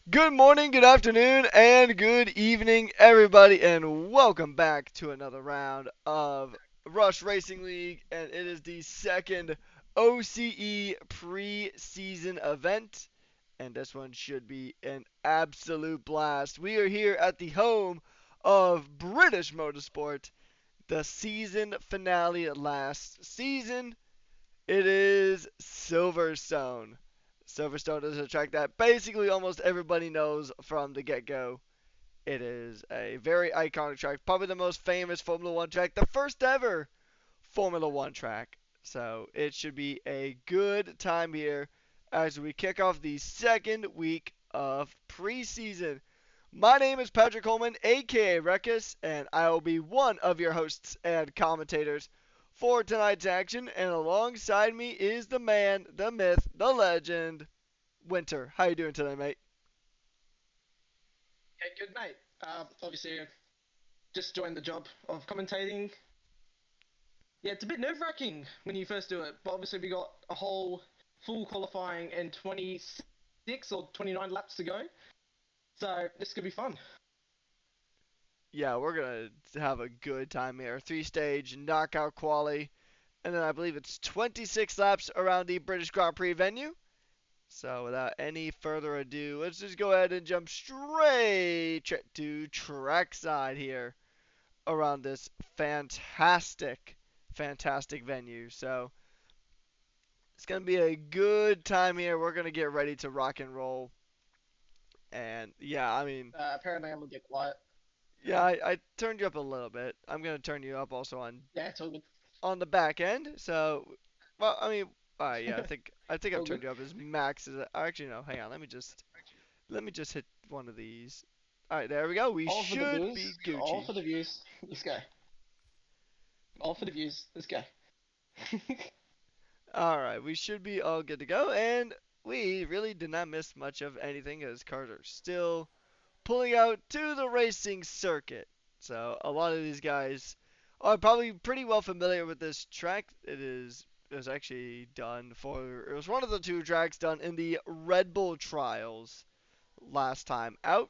Good morning, good afternoon, and good evening, everybody, and welcome back to another round of Rush Racing League, and it is the second OCE preseason event, and this one should be an absolute blast. We are here at the home of British Motorsport, the season finale last season. It is Silverstone. Silverstone is a track that basically almost everybody knows from the get-go. It is a very iconic track, probably the most famous Formula One track, the first ever Formula One track. So it should be a good time here as we kick off the second week of preseason. My name is Patrick Coleman, aka Rekus, and I will be one of your hosts and commentators for tonight's action. And alongside me is the man, the myth, the legend, Winter. How you doing today, mate? Hey, good mate. Obviously, just joined the job of commentating. Yeah, it's a bit nerve-wracking when you first do it, but obviously we got a whole full qualifying and 26 or 29 laps to go, so this could be fun. Yeah, we're gonna have a good time here. Three-stage knockout quali, and then I believe it's 26 laps around the British Grand Prix venue. So without any further ado, let's just go ahead and jump straight to trackside here around this fantastic venue. So it's going to be a good time here. We're going to get ready to rock and roll. And yeah, I mean, Apparently I'm a bit quiet. yeah, I turned you up a little bit. I'm going to turn you up also Yeah, it's all good. on the back end. So, well, I mean, yeah, I think I've All good. turned you up as max as actually no. Hang on, let me just hit one of these. All right, there we go. We All for the should be views. All Gucci. for the views. Let's go. All for the views. Let's go. All right, we should be all good to go, and we really did not miss much of anything as cars are still pulling out to the racing circuit. So a lot of these guys are probably pretty well familiar with this track. It was actually done for it was one of the two tracks done in the Red Bull trials last time out.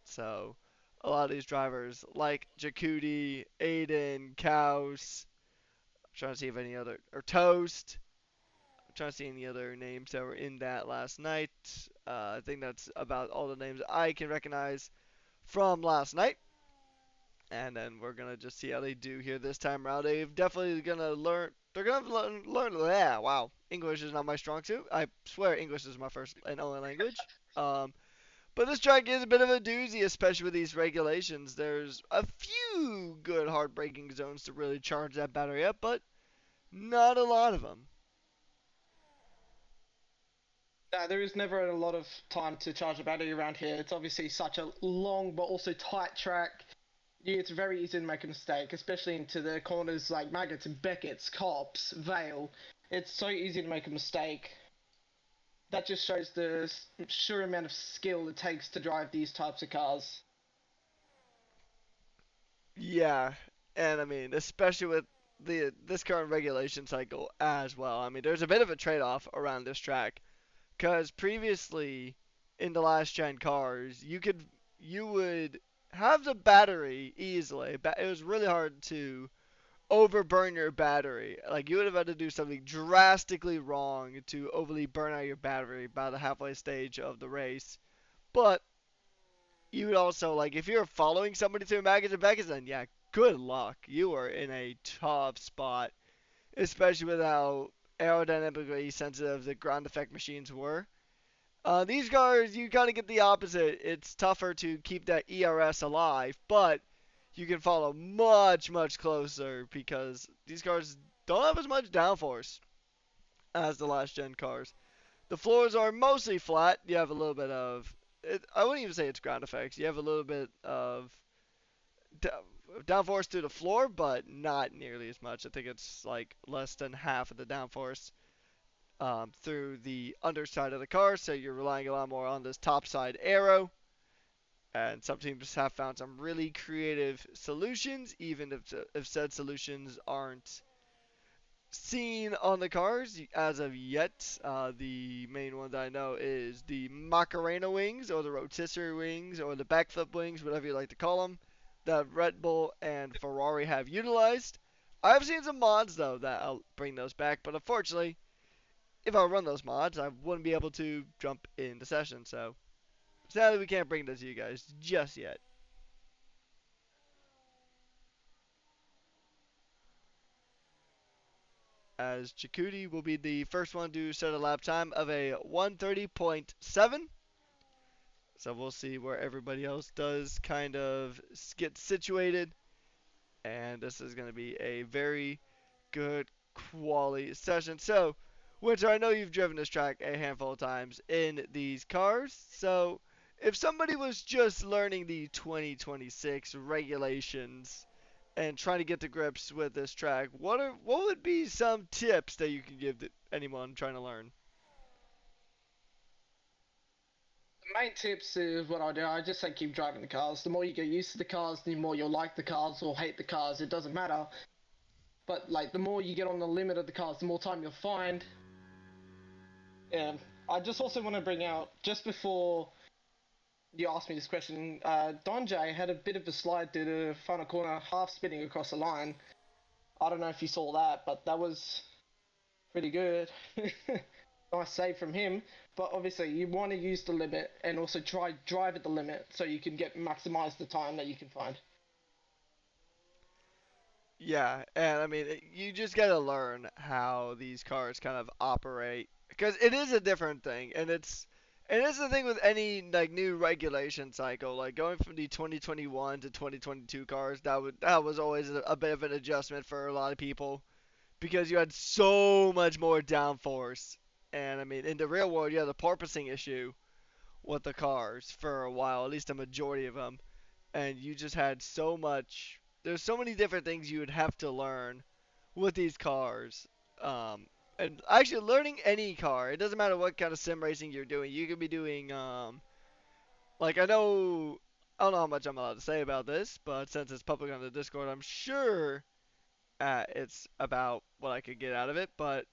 So a lot of these drivers like Jacuti, Aiden, Kaus, I'm trying to see if any other or Toast. I'm trying to see any other names that were in that last night. I think that's about all the names I can recognize from last night. And then we're gonna just see how they do here this time around. They're definitely gonna learn. They're gonna learn. Yeah, wow. English is not my strong suit. I swear English is my first and only language. Um, but this track is a bit of a doozy, especially with these regulations. There's a few good hard braking zones to really charge that battery up, but not a lot of them. There is never a lot of time to charge a battery around here. It's obviously such a long but also tight track. Yeah, it's very easy to make a mistake, especially into the corners like Maggots and Beckett's, Cops, Vale. It's so easy to make a mistake. That just shows the sure amount of skill it takes to drive these types of cars. Yeah, and I mean, especially with this current regulation cycle as well. I mean, there's a bit of a trade-off around this track because previously in the last gen cars, you would have the battery easily. It was really hard to overburn your battery. Like you would have had to do something drastically wrong to overly burn out your battery by the halfway stage of the race. But you would also like if you're following somebody through maggots and beckons, then yeah, good luck. You are in a tough spot, especially with how aerodynamically sensitive the ground effect machines were. These cars, you kind of get the opposite. It's tougher to keep that ERS alive, but you can follow much closer because these cars don't have as much downforce as the last gen cars. The floors are mostly flat. You have a little bit of, I wouldn't even say it's ground effects. You have a little bit of downforce through the floor, but not nearly as much. I think it's like less than half of the downforce through the underside of the car, so you're relying a lot more on this top side aero. And some teams have found some really creative solutions, even if said solutions aren't seen on the cars as of yet. The main one that I know is the Macarena wings, or the rotisserie wings, or the backflip wings, whatever you like to call them, that Red Bull and Ferrari have utilized. I've seen some mods though that I'll bring those back, but unfortunately, if I run those mods, I wouldn't be able to jump in the session. So sadly, we can't bring those to you guys just yet. As Chakudi will be the first one to set a lap time of a 130.7. So we'll see where everybody else does kind of get situated. And this is going to be a very good quality session. So, Winter, I know you've driven this track a handful of times in these cars. So, if somebody was just learning the 2026 regulations and trying to get to grips with this track, what would be some tips that you could give to anyone trying to learn? The main tips is what I do. I just say keep driving the cars. The more you get used to the cars, the more you'll like the cars or hate the cars. It doesn't matter. But like the more you get on the limit of the cars, the more time you'll find. And I just also want to bring out just before you asked me this question, Don J had a bit of a slide to the final corner, half spinning across the line. I don't know if you saw that, but that was pretty good. Nice save from him. But obviously, you want to use the limit and also try drive at the limit so you can get maximize the time that you can find. Yeah, and I mean, you just gotta learn how these cars kind of operate because it is a different thing, and it's the thing with any like new regulation cycle, like going from the 2021 to 2022 cars. That was always a bit of an adjustment for a lot of people because you had so much more downforce, and I mean, in the real world, you had a porpoising issue with the cars for a while, at least a majority of them, and you just had so much. There's so many different things you would have to learn with these cars. Um, and actually, learning any car, it doesn't matter what kind of sim racing you're doing. You could be doing, like I don't know how much I'm allowed to say about this, but since it's public on the Discord, I'm sure it's about what I could get out of it. But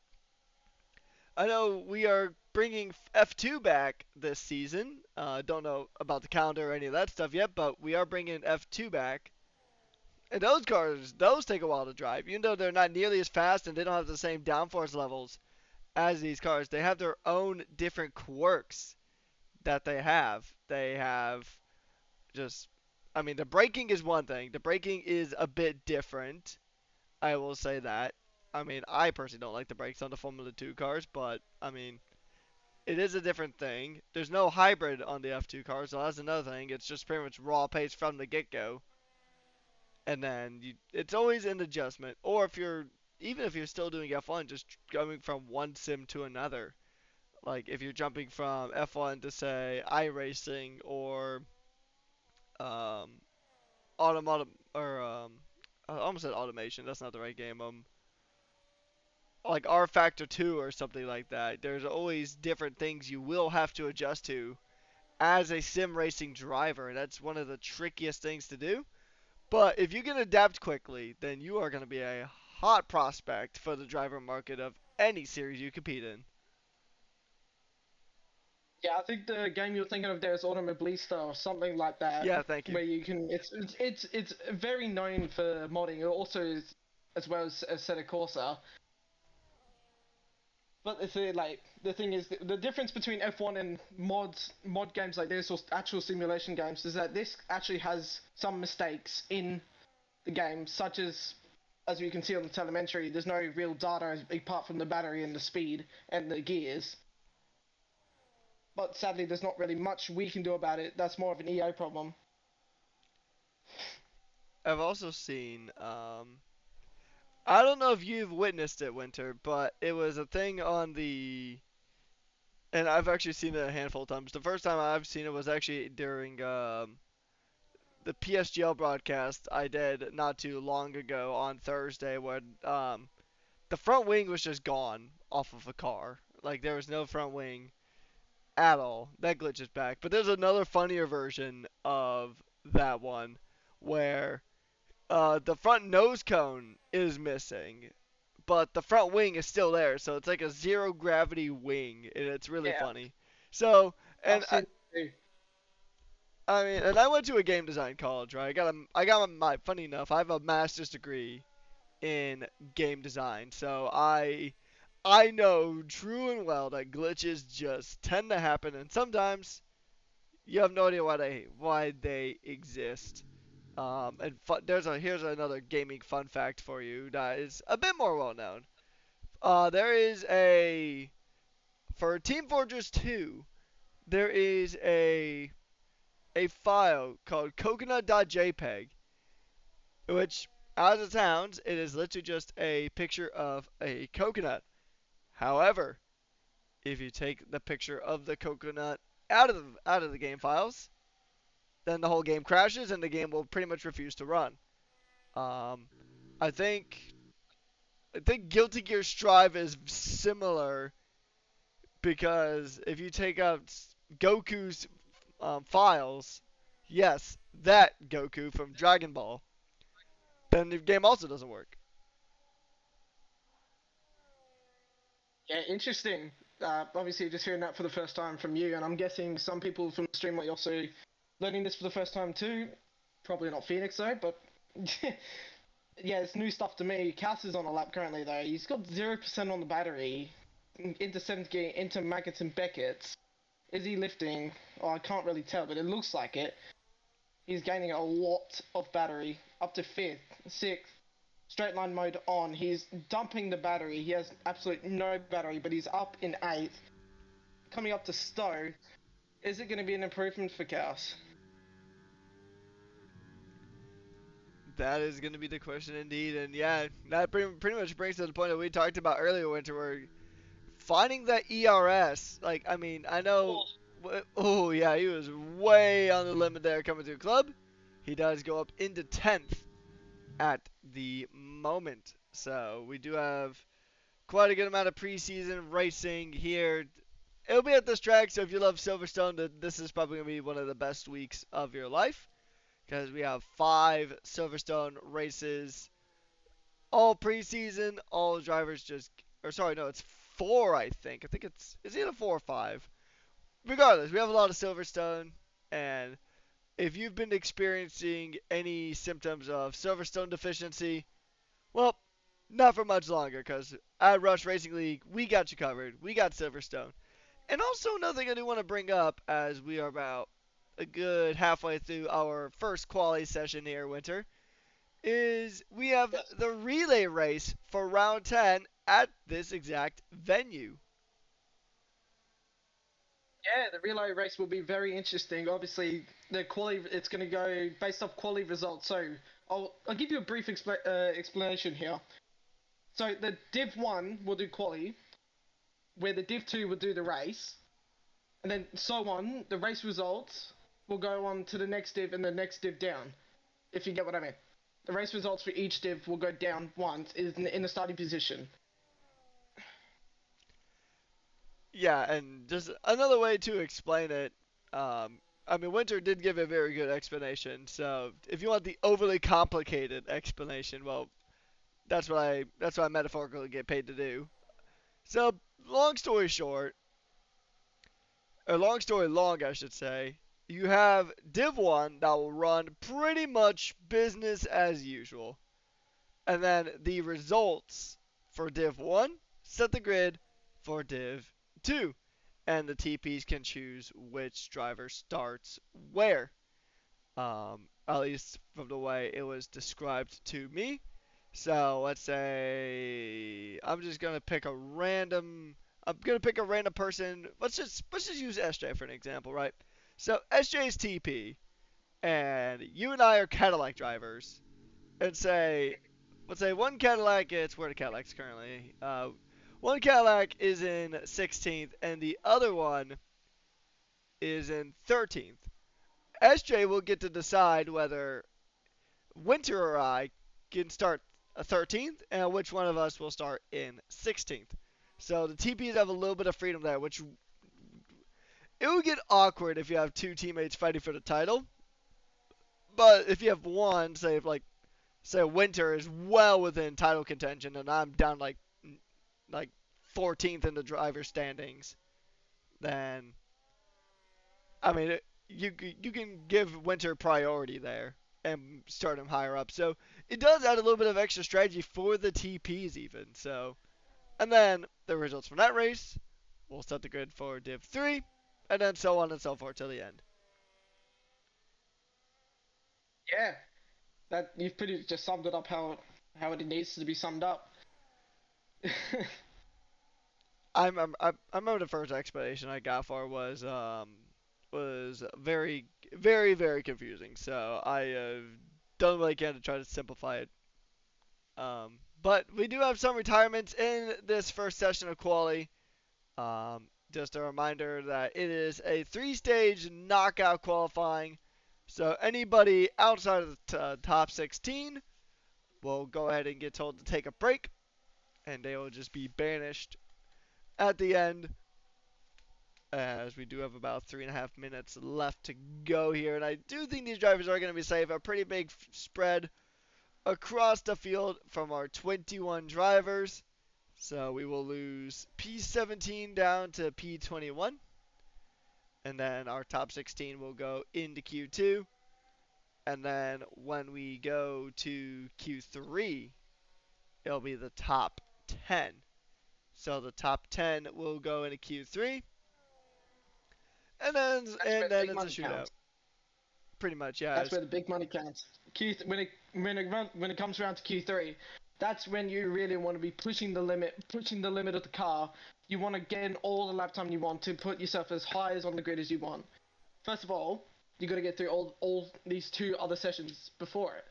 I know we are bringing F2 back this season. Don't know about the calendar or any of that stuff yet, but we are bringing F2 back. And those cars, those take a while to drive. Even though they're not nearly as fast and they don't have the same downforce levels as these cars, they have their own different quirks that they have. They have just, I mean, the braking is one thing. The braking is a bit different. I will say that. I mean, I personally don't like the brakes on the Formula 2 cars, but I mean, it is a different thing. There's no hybrid on the F2 cars, so that's another thing. It's just pretty much raw pace from the get go. And then it's always an adjustment. Or even if you're still doing F1, just going from one sim to another. Like if you're jumping from F1 to say iRacing or um, automotive or I almost said automation. That's not the right game. Like R Factor 2 or something like that. There's always different things you will have to adjust to as a sim racing driver. That's one of the trickiest things to do. But if you can adapt quickly, then you are going to be a hot prospect for the driver market of any series you compete in. Yeah, I think the game you're thinking of there is Automobilista or something like that, Yeah, thank you. where you can. It's very known for modding. It also is, as well as Assetto Corsa. But the thing is the difference between F1 and mod games like this or actual simulation games is that this actually has some mistakes in the game, such as you can see on the telemetry, there's no real data apart from the battery and the speed and the gears. But sadly, there's not really much we can do about it. That's more of an EA problem. I've also seen I don't know if you've witnessed it, Winter, but it was a thing on the and I've actually seen it a handful of times. The first time I've seen it was actually during the PSGL broadcast I did not too long ago on Thursday, when the front wing was just gone off of a car. Like there was no front wing at all. That glitch is back. But there's another funnier version of that one where the front nose cone is missing, but the front wing is still there. So it's like a zero gravity wing, and it's really Yeah, funny. So, I've and seen it too. I mean, and I went to a game design college, right? I got my funny enough, I have a master's degree in game design, so I know true and well that glitches just tend to happen, and sometimes you have no idea why they exist. Here's another gaming fun fact for you that is a bit more well known. There is a for Team Fortress 2. There is a file called coconut.jpg, which, as it sounds, it is literally just a picture of a coconut. However, if you take the picture of the coconut out of the game files, then the whole game crashes and the game will pretty much refuse to run. Um, I think I think Guilty Gear Strive is similar because if you take out Goku's files, yes, that Goku from Dragon Ball, then the game also doesn't work. Yeah, interesting. Obviously, just hearing that for the first time from you, and I'm guessing some people from the stream are also learning this for the first time too. Probably not Phoenix though, but yeah, it's new stuff to me. Cass is on a lap currently though. He's got 0% on the battery. Into seventh gear, into Maggots and Beckett's. Is he lifting? Oh, I can't really tell, but it looks like it. He's gaining a lot of battery, up to fifth, sixth. Straight line mode on. He's dumping the battery. He has absolutely no battery, but he's up in eighth, coming up to Stowe. Is it going to be an improvement for Chaos? That is going to be the question indeed, and yeah, that pretty much brings to the point that we talked about earlier, Winter, where finding that ERS. Like, I mean, I know. Oh yeah, he was way on the limit there coming to the club. He does go up into 10th at the moment. So we do have quite a good amount of preseason racing here. It'll be at this track, so if you love Silverstone, this is probably going to be one of the best weeks of your life because we have 5 Silverstone races all preseason. All drivers just, or sorry, no, it's 4, I think. I think it's either 4 or 5. Regardless, we have a lot of Silverstone, and if you've been experiencing any symptoms of Silverstone deficiency, well, not for much longer, because at Rush Racing League, we got you covered. We got Silverstone. And also another thing I do want to bring up, as we are about a good halfway through our first quali session here, Winter, is we have Yes. the relay race for round 10 at this exact venue. Yeah, the relay race will be very interesting. Obviously, the quali it's going to go based off quali results. So I'll give you a brief explanation here. So the Div 1 will do quali, where the Div 2 will do the race, and then so on. The race results will go on to the next Div and the next Div down, if you get what I mean. The race results for each Div will go down once in the starting position. Yeah, and just another way to explain it, I mean, Winter did give a very good explanation. So if you want the overly complicated explanation, well, that's what I metaphorically get paid to do. So long story short, a long story long, I should say, you have Div 1 that will run pretty much business as usual. And then the results for Div 1 set the grid for Div 2. And the TPs can choose which driver starts where. At least from the way it was described to me. So let's say I'm just gonna pick a random. I'm gonna pick a random person. Let's just use SJ for an example, right? So SJ is TP, and you and I are Cadillac drivers, and say, let's say one Cadillac. It's where the Cadillac's currently. One Cadillac is in 16th, and the other one is in 13th. SJ will get to decide whether Winter or I can start a 13th, and which one of us will start in 16th. So the TPs have a little bit of freedom there, which it would get awkward if you have two teammates fighting for the title. But if you have one, say if like say Winter is well within title contention, and I'm down like 14th in the driver standings, then I mean you can give Winter priority there and start him higher up. So it does add a little bit of extra strategy for the TPs even. So and then the results from that race will set the grid for Div 3, and then so on and so forth till the end. Yeah, that you've pretty just summed it up how it needs to be summed up. I remember the first explanation I got for it was very confusing. So I done what I can to try to simplify it. But we do have some retirements in this first session of quali. Just a reminder that it is a three-stage knockout qualifying. So anybody outside of the top 16 will go ahead and get told to take a break, and they will just be banished at the end. As we do have about 3.5 minutes left to go here, and I do think these drivers are going to be safe. A pretty big spread across the field from our 21 drivers. So we will lose P17 down to P21. And then our top 16 will go into Q2. And then when we go to Q3, it'll be the top 10. So the top 10 will go into Q3. And then That's where and the then big it's a money shootout. counts. Pretty much, yeah. That's where the big money counts. When it comes around to Q3, that's when you really want to be pushing the limit of the car. You want to gain all the lap time you want to put yourself as high as on the grid as you want. First of all, you got to get through all these two other sessions before it.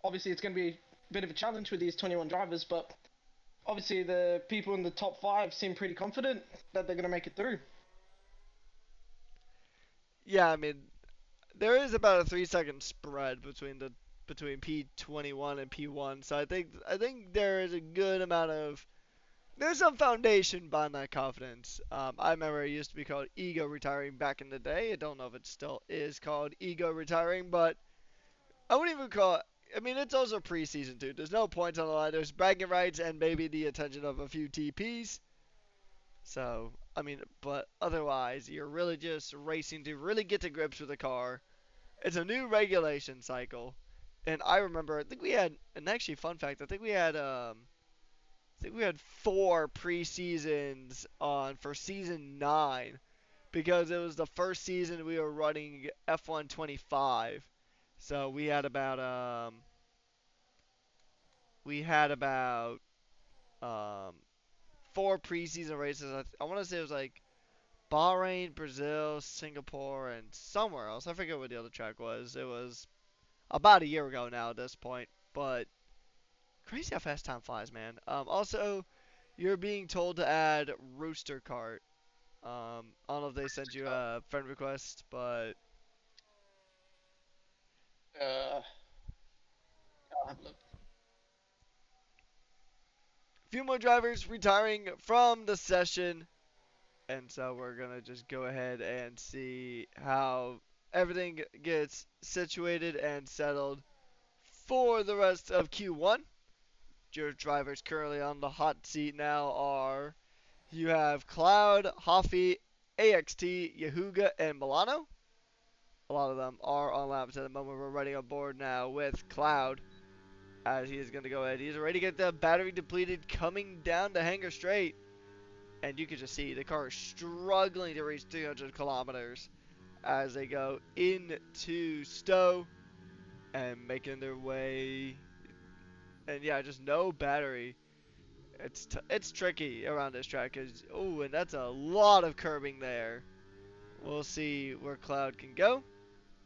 Obviously, it's going to be a bit of a challenge with these 21 drivers, but obviously the people in the top five seem pretty confident that they're going to make it through. Yeah, I mean, there is about a 3 second spread between P21 and P1, so I think there is a good amount of there's some foundation behind that confidence. I remember it used to be called ego retiring back in the day. I don't know if it still is called ego retiring, but I wouldn't even call it. I mean, it's also preseason too. There's no points on the line. There's bragging rights and maybe the attention of a few TPs. So, I mean, but otherwise, you're really just racing to really get to grips with the car. It's a new regulation cycle, and I remember. I think we had, and actually, fun fact. I think we had 4 preseasons on for season 9 because it was the first season we were running F125. So we had about um, 4 preseason races. I want to say it was like Bahrain, Brazil, Singapore, and somewhere else. I forget what the other track was. It was about a year ago now at this point. But crazy how fast time flies, man. Also, you're being told to add Rooster Cart. I don't know if they sent you a friend request, but Uh, I'll have a look. a few more drivers retiring from the session. And so we're going to just go ahead and see how everything gets situated and settled for the rest of Q1. Your drivers currently on the hot seat now are you have Cloud, Hoffy, AXT, Yahuga, and Milano. A lot of them are on laps at the moment. We're running on board now with Cloud as he is going to go ahead. He's ready to get the battery depleted coming down the Hanger Straight. And you can just see the car is struggling to reach 300 kilometers as they go into Stowe and making their way. And yeah, just no battery. It's tricky around this track because and that's a lot of curbing there. We'll see where Cloud can go.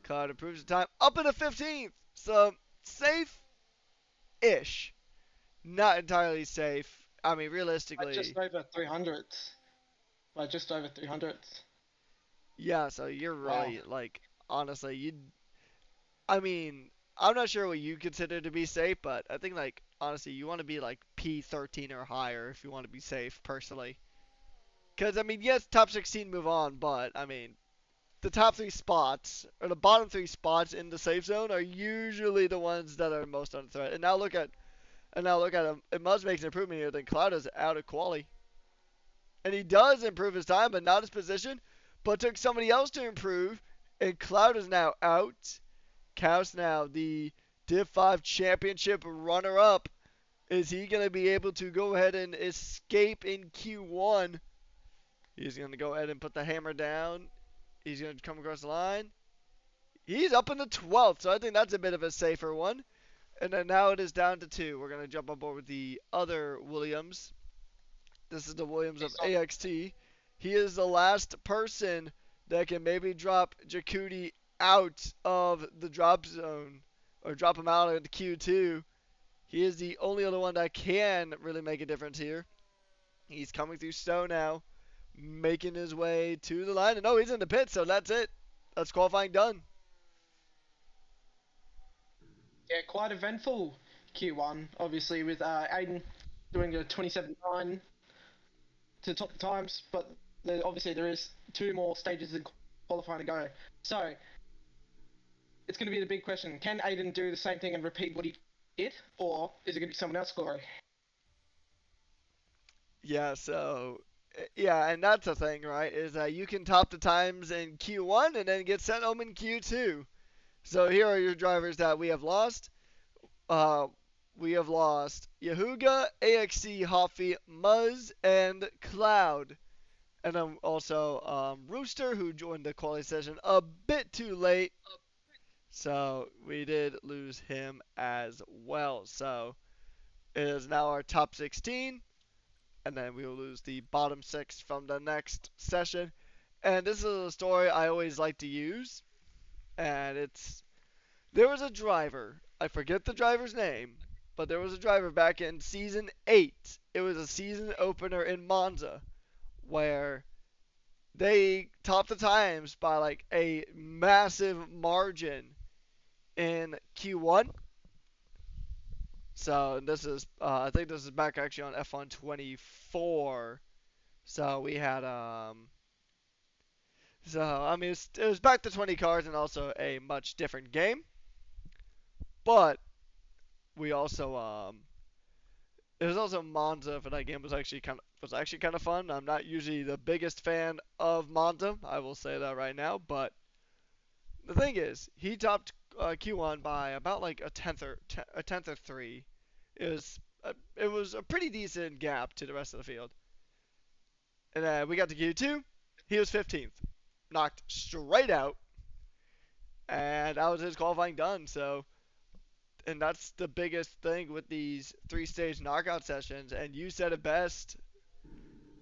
Cloud improves the time up in the 15th, so safe-ish. Not entirely safe. I mean, By just realistically, over 300s. By just over 300s. yeah. So you're Wow. really like honestly, you. I mean, I'm not sure what you consider to be safe, but I think like honestly, you want to be like P13 or higher if you want to be safe, personally. Because I mean, yes, top 16 move on, but I mean, the top three spots or the bottom three spots in the safe zone are usually the ones that are most under threat. And now look at him. It must make an improvement here. Then Cloud is out of quali, and he does improve his time, but not his position. But took somebody else to improve, and Cloud is now out. Kaus now the Div 5 Championship runner-up. Is he going to be able to go ahead and escape in Q1? He's going to go ahead and put the hammer down. He's going to come across the line. He's up in the 12th, so I think that's a bit of a safer one. And then now it is down to 2. We're going to jump on board with the other Williams. This is the Williams of He's on. AXT. He is the last person that can maybe drop Jakudi out of the drop zone or drop him out of the Q2. He is the only other one that can really make a difference here. He's coming through Stowe now, making his way to the line. And he's in the pit, so that's it. That's qualifying done. Yeah, quite eventful Q1, obviously, with Aiden doing a 27.9 to top the times, but obviously there is two more stages in qualifying to go. So, it's going to be the big question. Can Aiden do the same thing and repeat what he did, or is it going to be someone else's glory? Yeah, so yeah, and that's the thing, right? Is that you can top the times in Q1 and then get sent home in Q2. So here are your drivers that we have lost. Uh, we have lost Yahuga, AXC, Hoffy, Muzz, and Cloud. And then also Rooster, who joined the quality session a bit too late. So we did lose him as well. So it is now our top 16. And then we will lose the bottom 6 from the next session. And this is a story I always like to use. And there was a driver. I forget the driver's name. But there was a driver back in season 8. It was a season opener in Monza. Where they topped the times by like a massive margin in Q1. So this is, I think this is back actually on F1 24. So we had, so I mean, it was back to 20 cars and also a much different game. But we also, it was also Monza for that game was actually kind of fun. I'm not usually the biggest fan of Monza, I will say that right now, but the thing is, he topped Q1 by about like a tenth or three. It was a pretty decent gap to the rest of the field. And then we got to Q2, he was 15th, knocked straight out, and that was his qualifying done. So, and that's the biggest thing with these three-stage knockout sessions. And you said it best,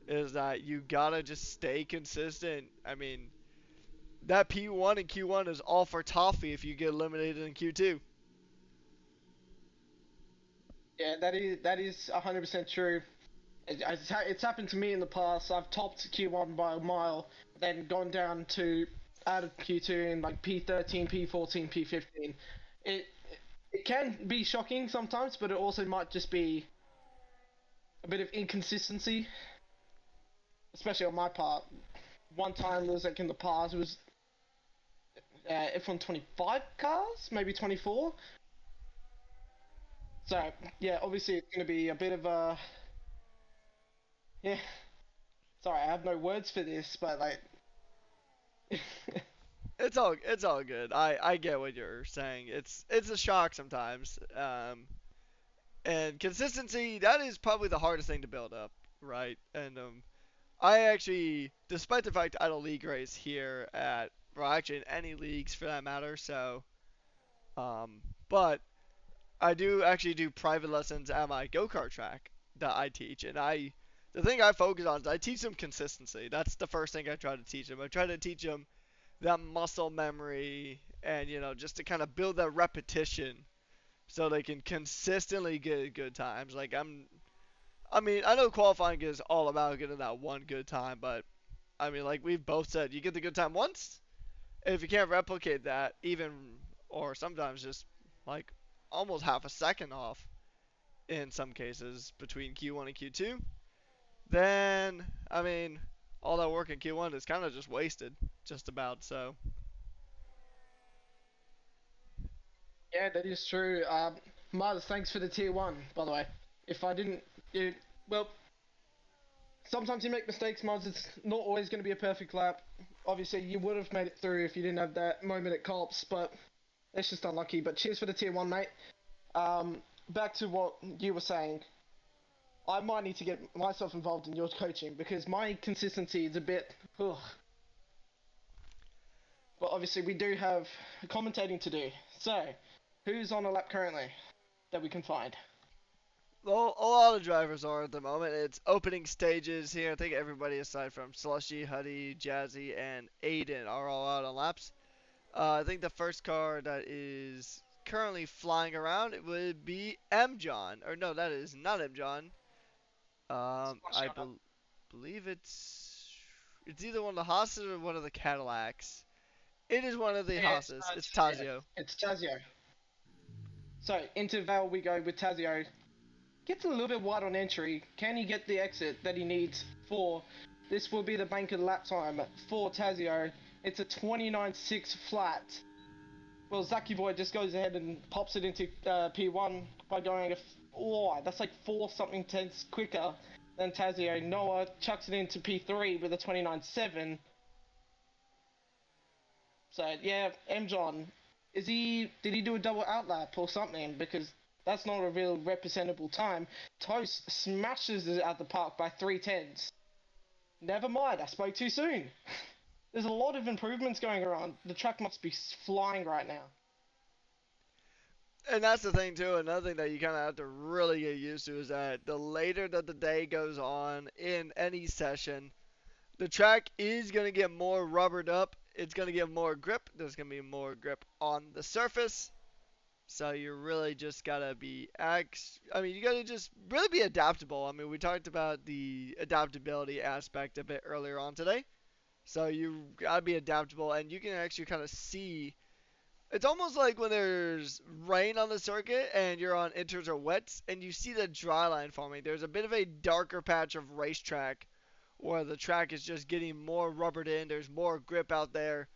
is that you gotta just stay consistent. I mean, that P1 and Q1 is all for toffee if you get eliminated in Q2. Yeah, that is 100% true. It's happened to me in the past. I've topped Q1 by a mile, then gone down to out of Q2 in like P13, P14, P15. It it can be shocking sometimes, but it also might just be a bit of inconsistency, especially on my part. One time was like in the past, it was F1 25 cars, maybe 24. So yeah, obviously it's going to be a bit of yeah. Sorry, I have no words for this, but like It's all good. I get what you're saying. It's a shock sometimes. And consistency, that is probably the hardest thing to build up, right? And I actually, despite the fact I don't league race here at, well, actually in any leagues for that matter, so um, but I do actually do private lessons at my go kart track that I teach, and the thing I focus on is I teach them consistency. That's the first thing I try to teach them. I try to teach them that muscle memory, and just to kind of build that repetition so they can consistently get good times. Like I mean, I know qualifying is all about getting that one good time, but I mean, like we've both said, you get the good time once, and if you can't replicate that, even or sometimes just like almost half a second off in some cases between Q1 and Q2, then I mean, all that work in Q1 is kind of just wasted, just about. So Yeah, that is true. Mars, thanks for the tier one, by the way. If I didn't, you, well, sometimes you make mistakes, Mars. It's not always going to be a perfect lap. Obviously, you would have made it through if you didn't have that moment at Cops, but it's just unlucky. But cheers for the tier one, mate. Um, Back to what you were saying. I might need to get myself involved in your coaching because my consistency is a bit. Ugh. But obviously, we do have commentating to do. So, who's on a lap currently that we can find? well, a lot of drivers are at the moment. It's opening stages here. I think everybody aside from Slushy, Huddy, Jazzy, and Aiden are all out on laps. I think the first car that is currently flying around it would be M John, or no, that is not M John. I believe it's either one of the Haas's or one of the Cadillacs. It is one of the Yeah, Haas's. It's Tazio. it's Tazio. So into Val we go with Tazio. Gets a little bit wide on entry. Can he get the exit that he needs for? This will be the bank of lap time for Tazio. It's a 29.6 flat. Well, Zaki Boy just goes ahead and pops it into P1 by going oh, that's like 4 something tenths quicker than Tazio. Noah chucks it into P3 with a 29.7. So yeah, M John, did he do a double outlap or something? Because that's not a real representable time. Toast smashes it out the park by 3 tenths. Never mind, I spoke too soon. There's a lot of improvements going around. The track must be flying right now. And that's the thing too. Another thing that you kind of have to really get used to is that the later that the day goes on in any session, the track is going to get more rubbered up. It's going to get more grip. There's going to be more grip on the surface. So you really just gotta be I mean, you gotta just really be adaptable. I mean, we talked about the adaptability aspect a bit earlier on today. So you gotta be adaptable, and you can actually kind of see. It's almost like when there's rain on the circuit and you're on inters or wets, and you see the dry line forming. There's a bit of a darker patch of racetrack where the track is just getting more rubbered in. There's more grip out there.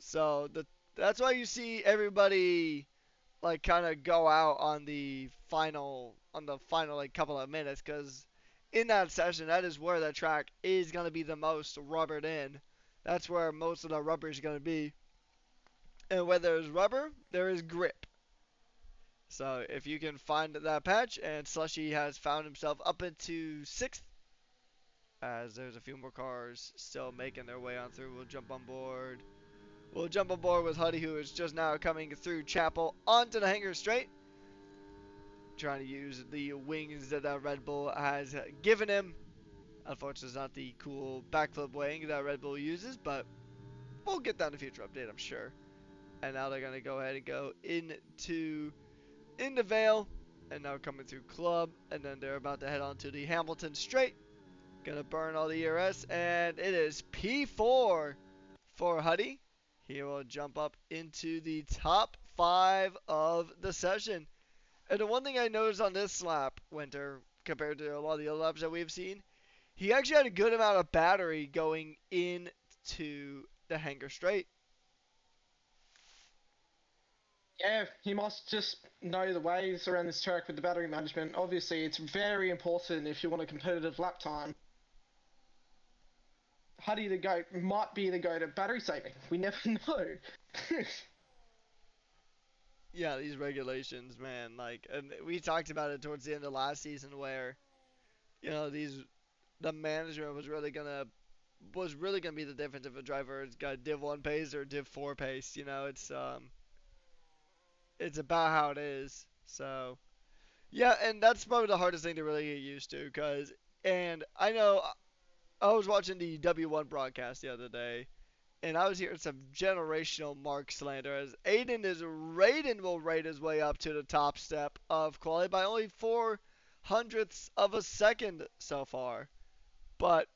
So that's why you see everybody like kind of go out on the final like couple of minutes because in that session that is where the track is going to be the most rubbered in. That's where most of the rubber is going to be. And where there's rubber, there is grip. So if you can find that patch, and Slushy has found himself up into sixth, as there's a few more cars still making their way on through. We'll jump on board. We'll jump on board with Huddy, who is just now coming through Chapel onto the hangar straight, trying to use the wings that Red Bull has given him. Unfortunately, it's not the cool backflip wing that Red Bull uses, but we'll get that in a future update, I'm sure. And now they're going to go ahead and go into Vale, and now coming through Club, and then they're about to head on to the Hamilton straight. Gonna burn all the ERS, and it is P4 for Huddy. He will jump up into the top 5 of the session. And the one thing I noticed on this lap, Winter, compared to a lot of the other laps that we've seen, he actually had a good amount of battery going into the hangar straight. Yeah, he must just know the ways around this track with the battery management. Obviously, it's very important if you want a competitive lap time. Huddy the Goat might be the goat at battery saving. We never know. Yeah, these regulations, man. Like, and we talked about it towards the end of last season, where these the management was really gonna be the difference if a driver has got Div 1 pace or Div 4 pace. It's about how it is. So yeah, and that's probably the hardest thing to really get used to, and I know I was watching the W1 broadcast the other day, and I was hearing some generational Mark slander as Aiden will rate his way up to the top step of quality by only 4 hundredths of a second so far. But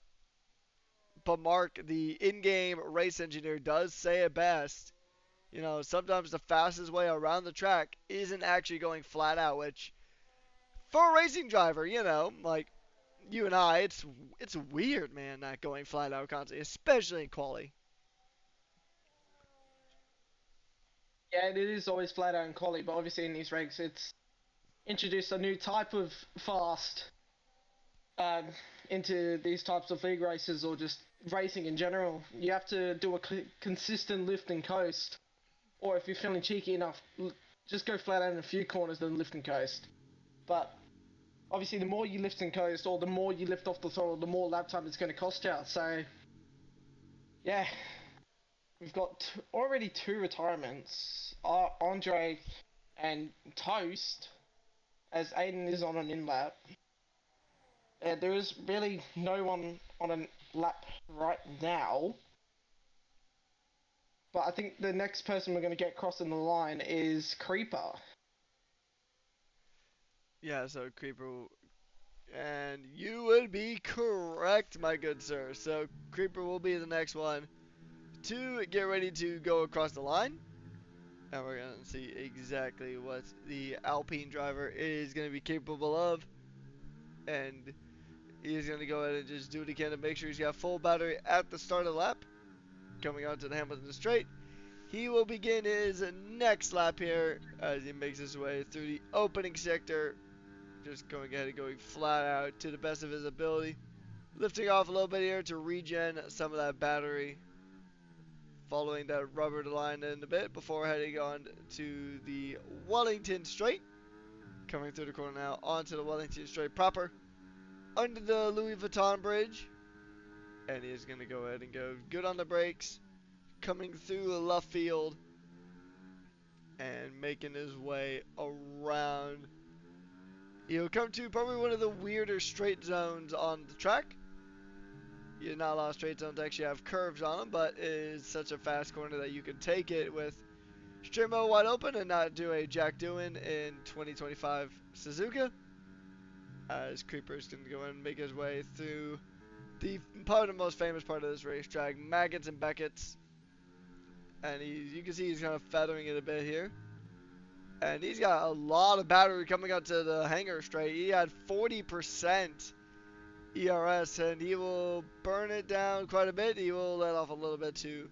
Mark, the in-game race engineer, does say it best. Sometimes the fastest way around the track isn't actually going flat out, which for a racing driver, like you and I, it's weird, man, not going flat out constantly, especially in quali. Yeah, it is always flat out and quality, but obviously in these regs, it's introduced a new type of fast um, into these types of league races or just racing in general. You have to do a consistent lift and coast, or if you're feeling cheeky enough, just go flat out in a few corners then lift and coast. But obviously, the more you lift and coast, or the more you lift off the throttle, the more lap time it's going to cost you. So, yeah, we've got already two retirements. Andre and Toast, as Aiden is on an in lap. There is really no one on a lap right now. But I think the next person we're going to get crossing the line is Creeper. Yeah, so Creeper, and you would be correct, my good sir. So Creeper will be the next one to get ready to go across the line. And we're going to see exactly what the Alpine driver is going to be capable of. And he's going to go ahead and just do what he can to make sure he's got full battery at the start of the lap. Coming onto the Hamilton straight. He will begin his next lap here as he makes his way through the opening sector. Just going ahead and going flat out to the best of his ability. Lifting off a little bit here to regen some of that battery. Following that rubber line in a bit before heading on to the Wellington straight. Coming through the corner now onto the Wellington straight proper. Under the Louis Vuitton bridge. And he is going to go ahead and go good on the brakes. Coming through the left field. And making his way around. He'll come to probably one of the weirder straight zones on the track. Not a lot of straight zones actually have curves on them, but it is such a fast corner that you can take it with straight mode wide open and not do a jack doing in 2025 Suzuka. As Creeper's going to go in and make his way through probably the most famous part of this racetrack, Maggots and Beckett's. And you can see he's kind of feathering it a bit here. And he's got a lot of battery coming out to the hangar straight. He had 40% ERS, and he will burn it down quite a bit. He will let off a little bit to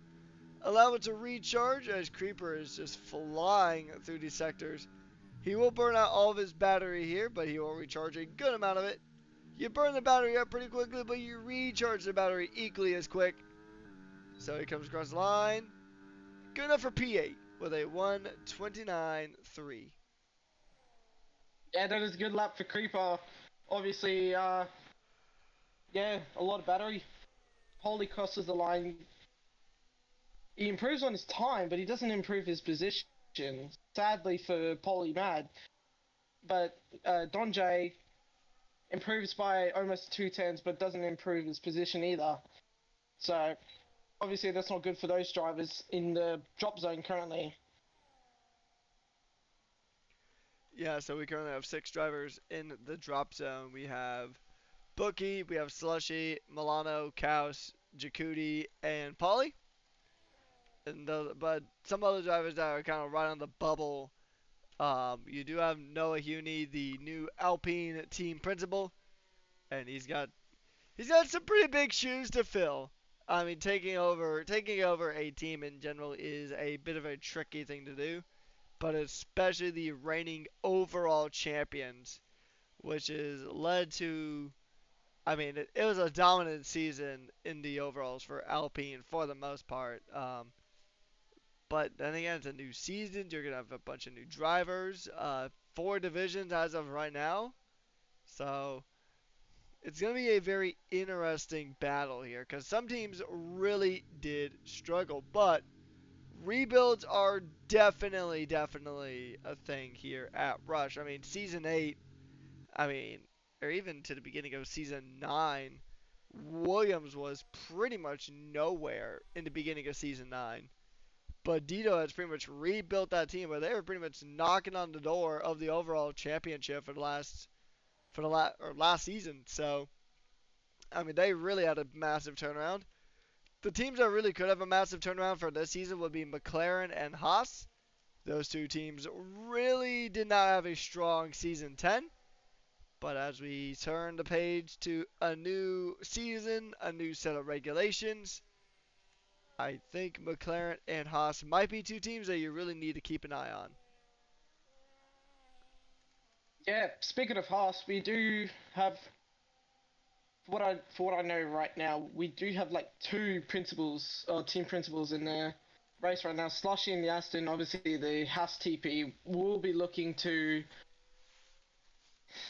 allow it to recharge as Creeper is just flying through these sectors. He will burn out all of his battery here, but he will recharge a good amount of it. You burn the battery up pretty quickly, but you recharge the battery equally as quick. So he comes across the line. Good enough for P8 with a 1:29.3. Yeah, that is a good lap for Creeper. Obviously, yeah, a lot of battery. Holy crosses the line. He improves on his time, but he doesn't improve his position. Sadly for Polly Mad. But Don J improves by almost 2 tenths, but doesn't improve his position either. So, obviously that's not good for those drivers in the drop zone currently. Yeah, so we currently have 6 drivers in the drop zone. We have Bookie, we have Slushy, Milano, Kaus, Jacuti, and Polly. But some other drivers that are kind of right on the bubble. You do have Noah Huney, the new Alpine team principal, and he's got some pretty big shoes to fill. I mean, taking over a team in general is a bit of a tricky thing to do, but especially the reigning overall champions, which is led to I mean, it was a dominant season in the overalls for Alpine for the most part. But then again, it's a new season. You're gonna have a bunch of new drivers. Four divisions as of right now. So it's gonna be a very interesting battle here because some teams really did struggle, but rebuilds are definitely a thing here at Rush. I mean, season 8, I mean, or even to the beginning of season 9, Williams was pretty much nowhere in the beginning of season 9. But Dito has pretty much rebuilt that team, but they were pretty much knocking on the door of the overall championship last season. So I mean, they really had a massive turnaround. The teams that really could have a massive turnaround for this season would be McLaren and Haas. Those two teams really did not have a strong season 10. But as we turn the page to a new season, a new set of regulations, I think McLaren and Haas might be two teams that you really need to keep an eye on. Yeah, speaking of Haas, we do have for what I know right now, we do have like two principals or team principals in the race right now. Slushy and the Aston, obviously the Haas TP will be looking to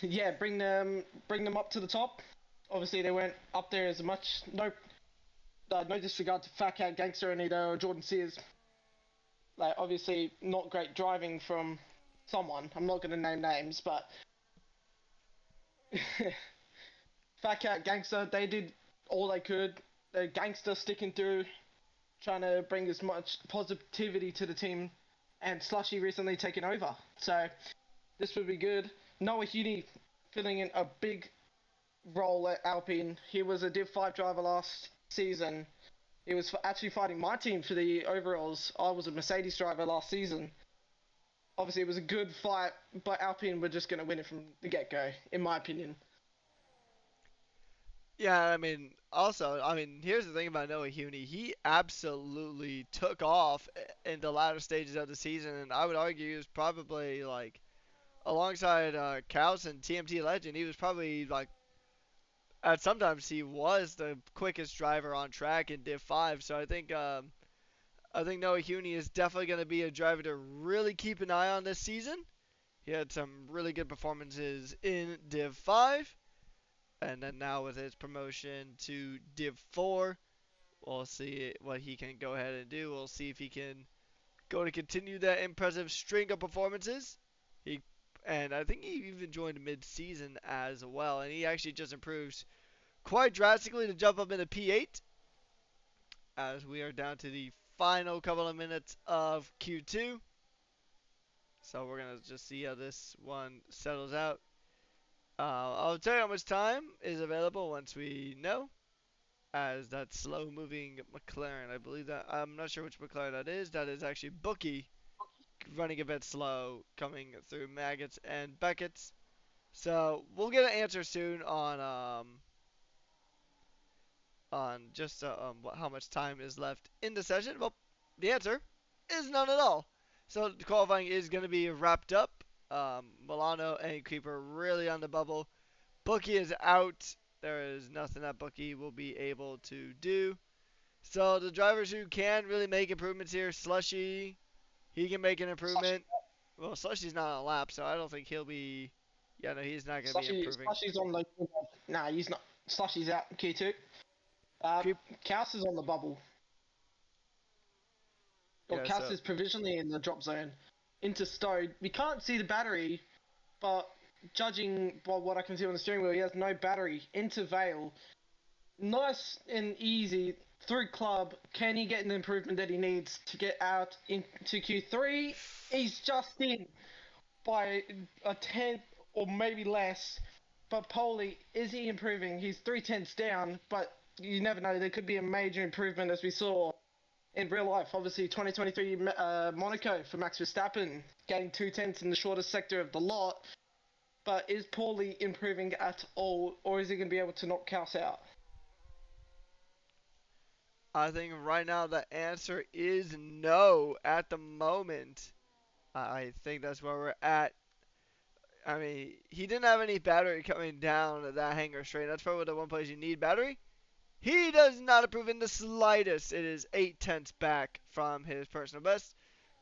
yeah bring them up to the top. Obviously they weren't up there as much. No disregard to Fat Cat Gangster and either or Jordan Sears. Like obviously not great driving from someone. I'm not going to name names, but Fat Cat Gangster, they did all they could. The Gangster sticking through, trying to bring as much positivity to the team, and Slushy recently taken over. So this would be good. Noah Huni filling in a big role at Alpine. He was a Div 5 driver last season. He was actually fighting my team for the overalls. I was a Mercedes driver last season. Obviously, it was a good fight, but Alpine were just going to win it from the get go, in my opinion. Yeah, I mean, also, I mean, here's the thing about Noah Huni. He absolutely took off in the latter stages of the season, and I would argue he was probably like alongside Kaus and TMT Legend. He was probably like at sometimes he was the quickest driver on track in Div 5. So I think Noah Huni is definitely going to be a driver to really keep an eye on this season. He had some really good performances in Div 5, and then now with his promotion to Div 4, we'll see what he can go ahead and do. We'll see if he can go to continue that impressive string of performances. He and I think he even joined mid-season as well, and he actually just improves quite drastically to jump up into P8 as we are down to the final couple of minutes of Q2. So we're gonna just see how this one settles out. I'll tell you how much time is available once we know. As that slow-moving McLaren, I believe that I'm not sure which McLaren that is. That is actually Bookie running a bit slow, coming through Maggots and Beckett's. So we'll get an answer soon on just how much time is left in the session. Well, the answer is none at all. So the qualifying is going to be wrapped up. Milano and Creeper really on the bubble. Bookie is out. There is nothing that Bookie will be able to do. So the drivers who can really make improvements here, Slushy, he can make an Slushy, improvement. Well, Slushy's not on a lap, so I don't think he'll be. Yeah, no, he's not going to be improving. Slushy's on the. Nah, he's not. Slushy's out Q2. Creep, Kaus is on the bubble. Or yeah, Kaus so is provisionally in the drop zone. Into Stowe. We can't see the battery, but judging by what I can see on the steering wheel, he has no battery. Into Vale. Nice and easy through club. Can he get an improvement that he needs to get out into Q3? He's just in by a tenth or maybe less. But Poli, is he improving? He's 3/10 down, but you never know. There could be a major improvement as we saw in real life. Obviously, 2023 Monaco for Max Verstappen, getting 2/10 in the shortest sector of the lot. But is Paulie improving at all, or is he going to be able to knock Kaus out? I think right now the answer is no at the moment. I think that's where we're at. I mean, he didn't have any battery coming down that hangar straight. That's probably the one place you need battery. He does not improve in the slightest. It is 8 tenths back from his personal best.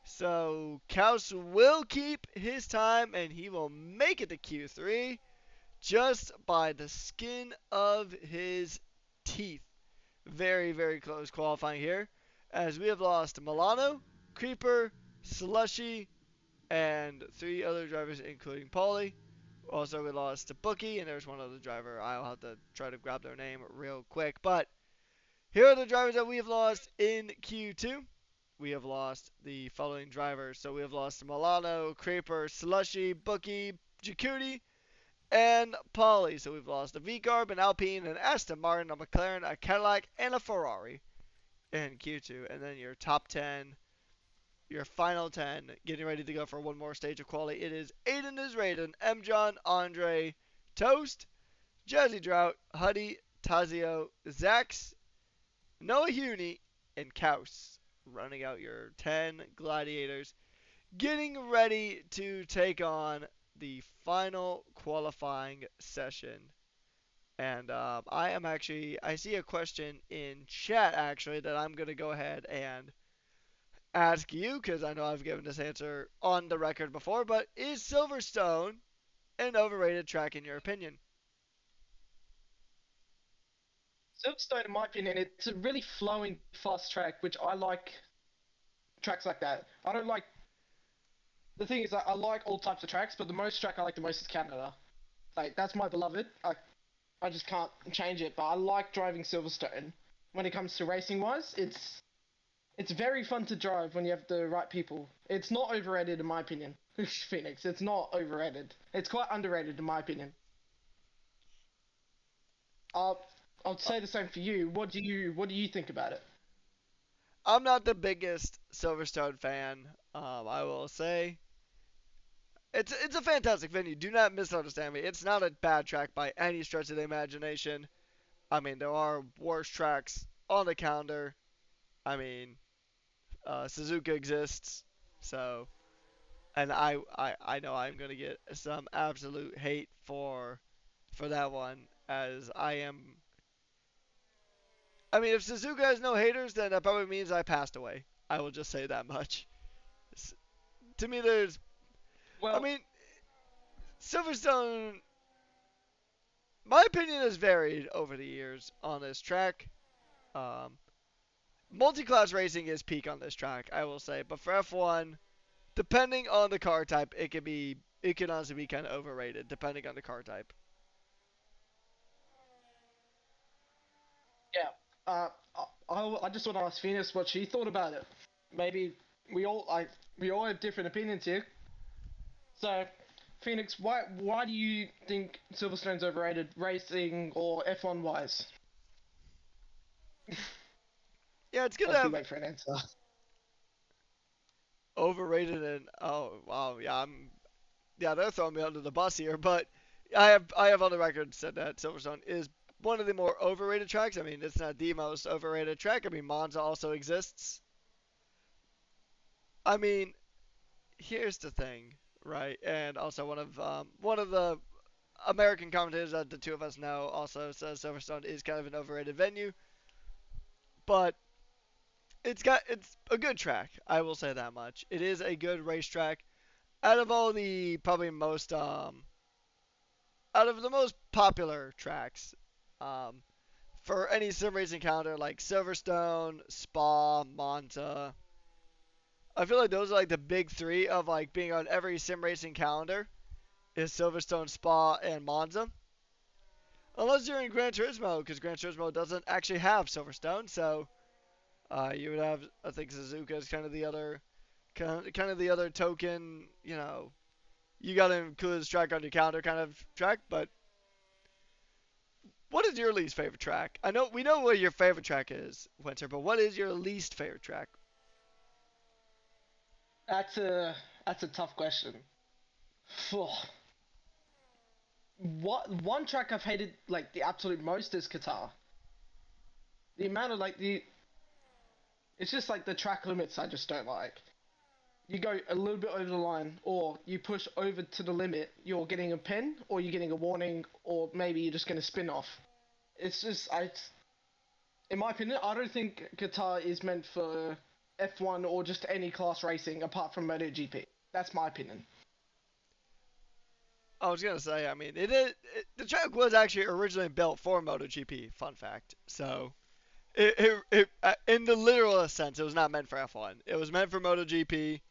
So Kaus will keep his time and he will make it to Q3 just by the skin of his teeth. Very, very close qualifying here, as we have lost Milano, Creeper, Slushy, and three other drivers, including Paulie. Also, we lost to Bookie, and there's one other driver. I'll have to try to grab their name real quick. But here are the drivers that we have lost in Q2. We have lost the following drivers. So we have lost Milano, Creeper, Slushy, Bookie, Jacuti, and Paulie. So we've lost a V-Garb, an Alpine, an Aston Martin, a McLaren, a Cadillac, and a Ferrari in Q2. And then your top 10, your final 10, getting ready to go for one more stage of quality. It is Aiden Israden, M. John, Andre, Toast, Jazzy Drought, Huddy, Tazio, Zax, Noah Huni, and Kaus. Running out your 10 gladiators, getting ready to take on the final qualifying session. And I see a question in chat actually that I'm going to go ahead and ask you because I know I've given this answer on the record before, but is Silverstone an overrated track in your opinion? Silverstone, in my opinion, it's a really flowing, fast track, which I like tracks like that. I don't like. The thing is, I like all types of tracks, but the most track I like the most is Canada. Like, that's my beloved. I just can't change it, but I like driving Silverstone. When it comes to racing wise, it's very fun to drive when you have the right people. It's not overrated in my opinion. Phoenix, it's not overrated. It's quite underrated in my opinion. I'll I'll say the same for you. What do you think about it? I'm not the biggest Silverstone fan. I will say it's a fantastic venue. Do not misunderstand me. It's not a bad track by any stretch of the imagination. I mean, there are worse tracks on the calendar. I mean, Suzuka exists, so and I know I'm gonna get some absolute hate for that one, as I am. I mean, if Suzuka has no haters, then that probably means I passed away. I will just say that much. To me, there's. I Well, mean, Silverstone. My opinion has varied over the years on this track. Um, Multi-class racing is peak on this track, I will say. But for F1, depending on the car type, it can honestly be kind of overrated, depending on the car type. yeah. I just want to ask Venus what she thought about it. Maybe we all have different opinions here. So, Phoenix, why do you think Silverstone's overrated, racing or F1 wise? Yeah, it's gonna As we have wait for an answer. overrated and oh wow, yeah, they're throwing me under the bus here, but I have on the record said that Silverstone is one of the more overrated tracks. I mean, it's not the most overrated track. I mean, Monza also exists. I mean, here's the thing, right? And also one of the American commentators that the two of us know also says Silverstone is kind of an overrated venue, but it's a good track. I will say that much. It is a good racetrack. Out of all the probably most out of the most popular tracks, um, for any sim racing calendar like Silverstone, Spa, Monza. I feel like those are like the big three of like being on every sim racing calendar is Silverstone, Spa, and Monza. Unless you're in Gran Turismo, because Gran Turismo doesn't actually have Silverstone, so you would have I think Suzuka is kind of the other kind of the other token. You know, you got to include this track on your calendar kind of track. But what is your least favorite track? I know we know what your favorite track is, Winter, but what is your least favorite track? That's a tough question. Phew. What one track I've hated like the absolute most is Qatar. The amount of like the it's just like the track limits I just don't like. you go a little bit over the line, or you push over to the limit, you're getting a pen, or you're getting a warning, or maybe you're just going to spin off. It's just, in my opinion, I don't think Qatar is meant for F1 or just any class racing apart from MotoGP. That's my opinion. I was gonna say, I mean, the track was actually originally built for MotoGP. Fun fact. So, in the literal sense, it was not meant for F1. It was meant for MotoGP.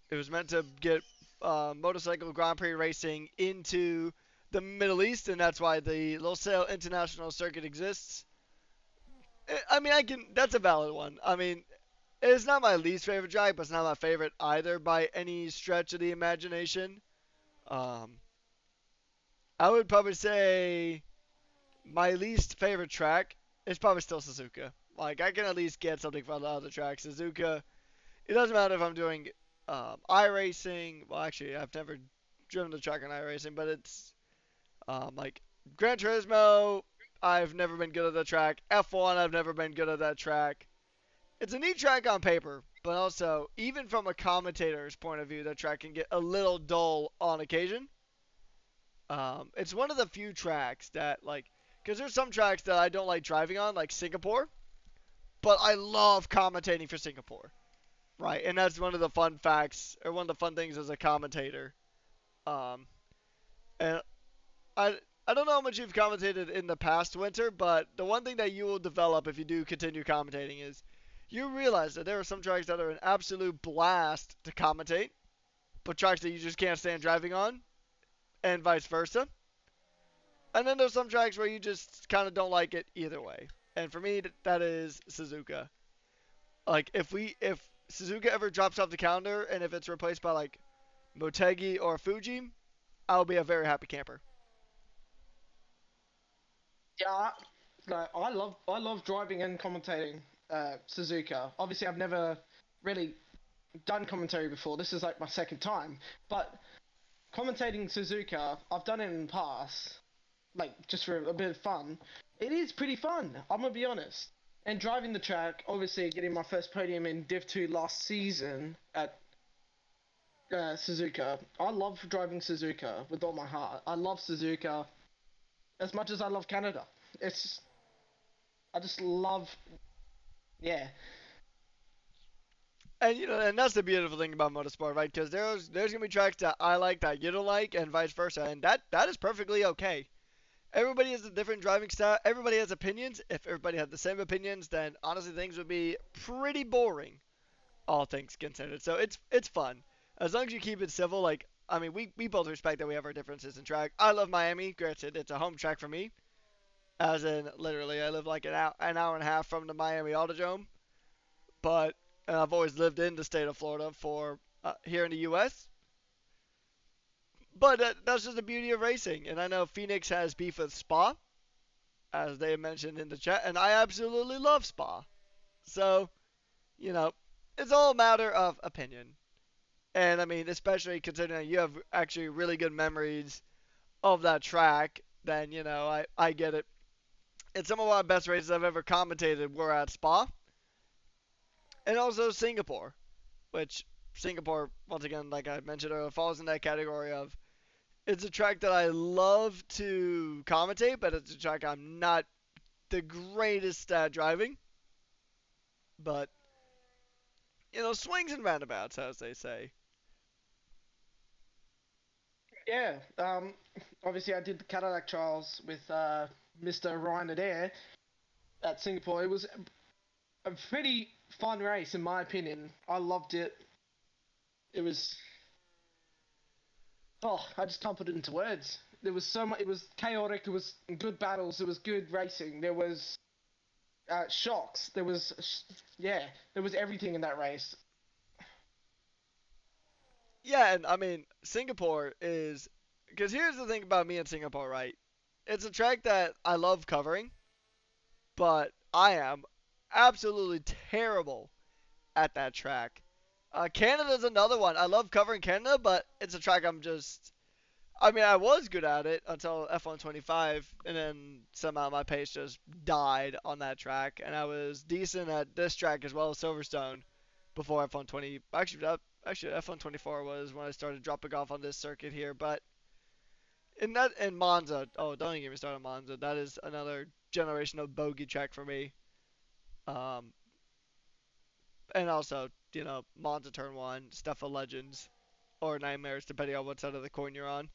It was meant to get motorcycle Grand Prix racing into the Middle East, and that's why the Losail International Circuit exists. I mean, I can. That's a valid one. I mean, it's not my least favorite track, but it's not my favorite either by any stretch of the imagination. Um, I would probably say my least favorite track is probably still Suzuka. Like, I can at least get something from the other tracks. Suzuka, it doesn't matter if I'm doing iRacing. Well, actually, I've never driven the track on iRacing, but it's like Gran Turismo. I've never been good at the track. F1, I've never been good at that track. It's a neat track on paper, but also, even from a commentator's point of view, that track can get a little dull on occasion. It's one of the few tracks that, like, because there's some tracks that I don't like driving on, like Singapore, but I love commentating for Singapore, right? And that's one of the fun facts, or one of the fun things as a commentator. Um, and I don't know how much you've commentated in the past winter, but the one thing that you will develop if you do continue commentating is you realize that there are some tracks that are an absolute blast to commentate, but tracks that you just can't stand driving on, and vice versa. And then there's some tracks where you just kind of don't like it either way. And for me, that is Suzuka. Like if Suzuka ever drops off the calendar and if it's replaced by like Motegi or Fuji, I'll be a very happy camper. Yeah, no, I love driving and commentating Suzuka. Obviously, I've never really done commentary before. This is like my second time, but commentating Suzuka, I've done it in the past, like just for a bit of fun. It is pretty fun. I'm gonna be honest. And driving the track, obviously getting my first podium in Div 2 last season at Suzuka. I love driving Suzuka with all my heart. I love Suzuka as much as I love Canada. It's I just love, yeah, And and that's the beautiful thing about motorsport, right? Because there's gonna be tracks that I like that you don't like, and vice versa, and that is perfectly okay. Everybody has a different driving style. Everybody has opinions. If everybody had the same opinions, then honestly things would be pretty boring, all things considered. So it's fun as long as you keep it civil. Like, I mean, we both respect that we have our differences in track. I love Miami. Granted, it's a home track for me, as in literally I live like an hour and a half from the Miami Autodrome. But and I've always lived in the state of Florida for here in the U.S. But that's just the beauty of racing. And I know Phoenix has beef with Spa, as they mentioned in the chat, and I absolutely love Spa. So, you know, it's all a matter of opinion. And I mean, especially considering you have actually really good memories of that track, then, I get it. And some of my best races I've ever commentated were at Spa and also Singapore, which Singapore, once again, like I mentioned earlier, falls in that category of it's a track that I love to commentate, but it's a track I'm not the greatest at driving. But, swings and roundabouts, as they say. yeah. Obviously, I did the Cadillac trials with Mr. Ryan Adair at Singapore. It was a pretty fun race, in my opinion. I loved it. It was, oh, I just can't put it into words. There was so much. It was chaotic. It was good battles. It was good racing. There was shocks. Yeah, there was everything in that race. Yeah, and I mean, Singapore is. Because here's the thing about me in Singapore, right? It's a track that I love covering, but I am absolutely terrible at that track. Canada's another one. I love covering Canada, but it's a track I'm just. I mean, I was good at it until F125, and then somehow my pace just died on that track, and I was decent at this track as well as Silverstone before F120. Actually, Actually, F124 was when I started dropping off on this circuit here, but in that in Monza, oh, don't even get me started on Monza. That is another generation of bogey track for me. Um, and also, Monza Turn One, stuff of legends or nightmares, depending on what side of the coin you're on.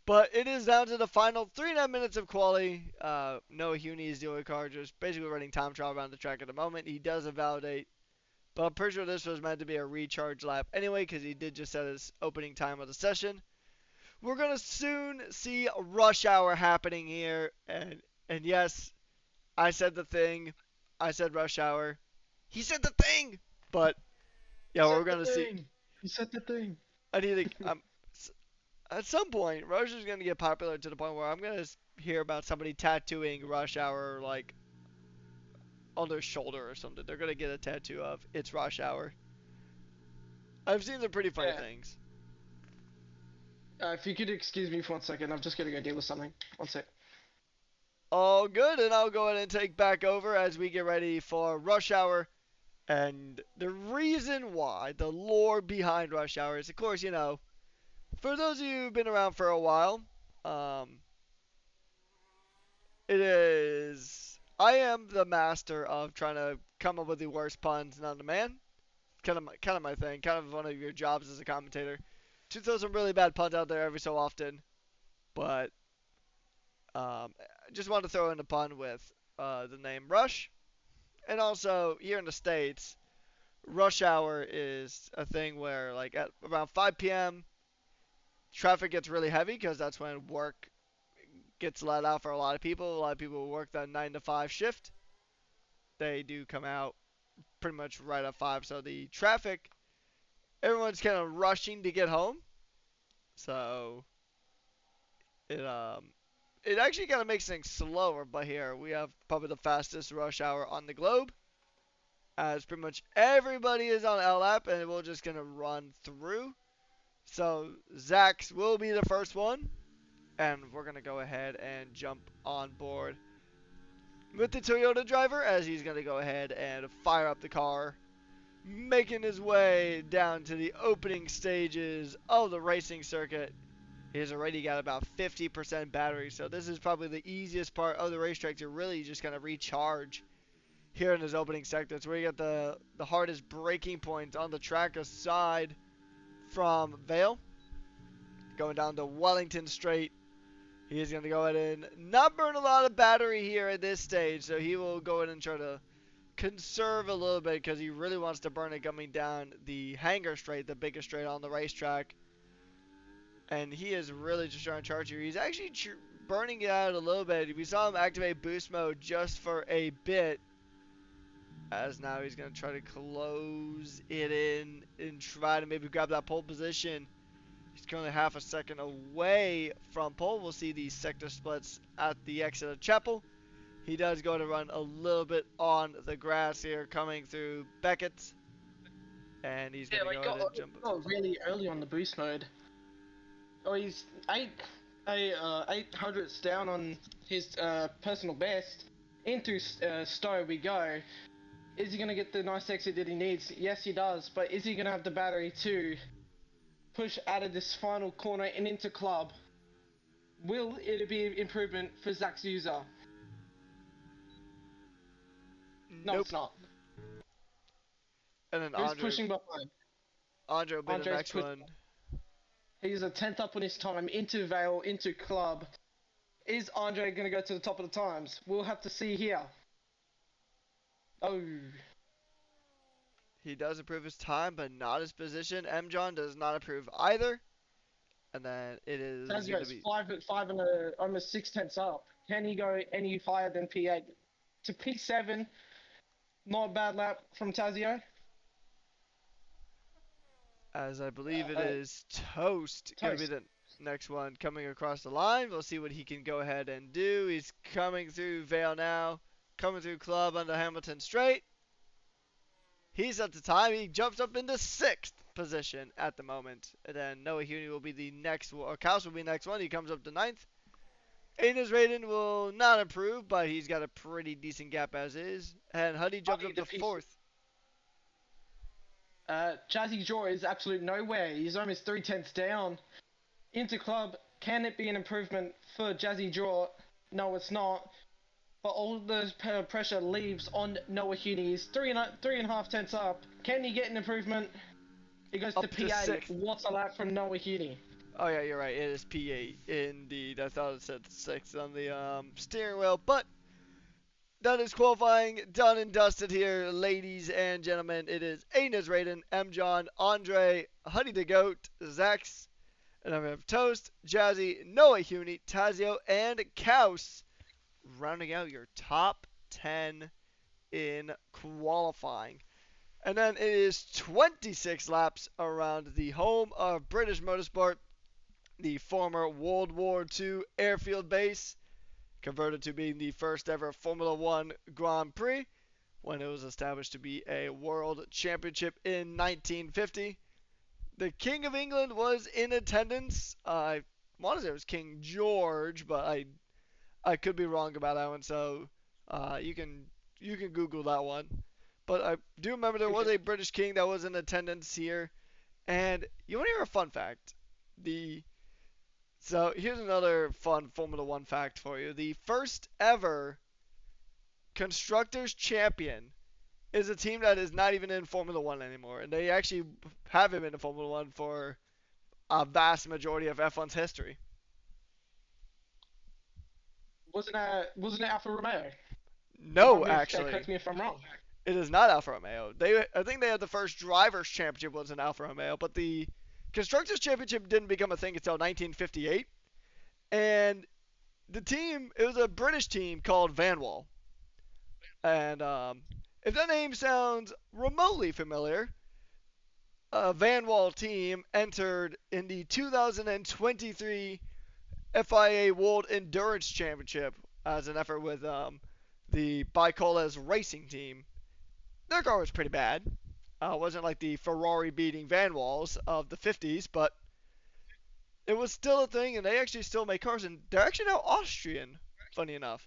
But it is down to the final 3.5 minutes of quali. Noah Huni is the only car just basically running time trial around the track at the moment. He does invalidate, but I'm pretty sure this was meant to be a recharge lap anyway because he did just set his opening time of the session. We're gonna soon see rush hour happening here, and yes, I said the thing. I said rush hour. He said the thing, but You yeah, we're said the gonna see. thing. You said the thing. I need to. At some point, Rush is gonna get popular to the point where I'm gonna hear about somebody tattooing Rush Hour like on their shoulder or something. They're gonna get a tattoo of "It's Rush Hour." I've seen some pretty funny Yeah. things. If you could excuse me for 1 second, I'm just gonna go deal with something. 1 sec. All good, and I'll go ahead and take back over as we get ready for Rush Hour. And the reason why, the lore behind Rush Hour is, of course, for those of you who've been around for a while, um, it is. I am the master of trying to come up with the worst puns known to man. Kind of my thing. Kind of one of your jobs as a commentator. To throw some really bad puns out there every so often, but just wanted to throw in a pun with the name Rush, and also here in the states, rush hour is a thing where like at around 5 p.m. traffic gets really heavy because that's when work gets let out for a lot of people. A lot of people work that 9 to 5 shift. They do come out pretty much right at 5, so the traffic, everyone's kind of rushing to get home. So it it actually kind of makes things slower. But here we have probably the fastest rush hour on the globe, as pretty much everybody is on LAP, and we're just gonna run through. So Zach's will be the first one, and we're gonna go ahead and jump on board with the Toyota driver as he's gonna go ahead and fire up the car, making his way down to the opening stages of the racing circuit. He's already got about 50% battery, so this is probably the easiest part of the racetrack to really just kind of recharge here in his opening sector. It's where you get the hardest braking point on the track aside from Vale. Going down to Wellington Straight. He's going to go ahead and not burn a lot of battery here at this stage, so he will go ahead and try to conserve a little bit because he really wants to burn it coming down the Hanger Straight, the biggest straight on the racetrack. And he is really just trying to charge here. He's actually burning it out a little bit. We saw him activate boost mode just for a bit, as now he's going to try to close it in and try to maybe grab that pole position. He's currently half a second away from pole. We'll see these sector splits at the exit of Chapel. He does go to run a little bit on the grass here, coming through Beckett's. And he's going Yeah, to like go ahead and jump. got really early on the boost mode. Oh, he's eight hundredths down on his personal best. Into Stowe we go. Is he gonna get the nice exit that he needs? Yes, he does. But is he gonna have the battery to push out of this final corner and into club? Will it be an improvement for Zach's user? No, Nope. it's not. And then Who's pushing behind? Andre will be the Andre's next one. He's a tenth up on his time into Vale, into club. Is Andre gonna go to the top of the times? We'll have to see here. Oh, He does improve his time, but not his position. M. John does not improve either. And then it is going to Tazio's be. five and almost 6 tenths up. Can he go any higher than P8? To P7, not a bad lap from Tazio. As I believe it is Toast going to be Toast. the next one coming across the line. We'll see what he can go ahead and do. He's coming through Vale now. Coming through Club under Hamilton Straight. He's at the time. He jumps up into 6th position at the moment. And then Noah Huni will be the next one. Or Kaus will be the next one. He comes up to 9th. Aiden's Raiden will not improve, but he's got a pretty decent gap as is. And Huddy jumps up to 4th. Jazzy Jaw is absolute nowhere. He's almost 3 tenths down. Into club, can it be an improvement for Jazzy Jaw? No, it's not. But all the pressure leaves on Noah Huni. He's 3.5 tenths up. Can he get an improvement? He goes to Up to P8. sixth. What's a lap from Noah Huni? Oh yeah, you're right. It is P8 indeed. I thought it said sixth on the steering wheel, but that is qualifying done and dusted here, ladies and gentlemen. It is Aina's Raiden, M. John, Andre, Honey the Goat, Zax, and I have Toast, Jazzy, Noah Huni, Tazio, and Kaus, rounding out your top 10 in qualifying. And then it is 26 laps around the home of British Motorsport, the former World War II airfield base, converted to being the first ever Formula One Grand Prix when it was established to be a world championship in 1950. The King of England was in attendance. I want to say it was King George, but I could be wrong about that one. So you can Google that one. But I do remember there was Okay. a British king that was in attendance here. And you want to hear a fun fact? The So here's another fun Formula One fact for you. The first ever constructors champion is a team that is not even in Formula One anymore, and they actually haven't been in Formula One for a vast majority of F1's history. Wasn't it Alfa Romeo? No, Correct actually, me if I'm wrong. it is not Alfa Romeo. I think they had the first drivers' championship was in Alfa Romeo, but the constructors championship didn't become a thing until 1958, and the team it was a British team called Vanwall, and if that name sounds remotely familiar, a Vanwall team entered in the 2023 FIA World Endurance Championship as an effort with the Bicolas Racing Team. Their car was pretty bad. It wasn't like the Ferrari beating Vanwalls of the 50s, but it was still a thing, and they actually still make cars, and they're actually now Austrian, funny enough.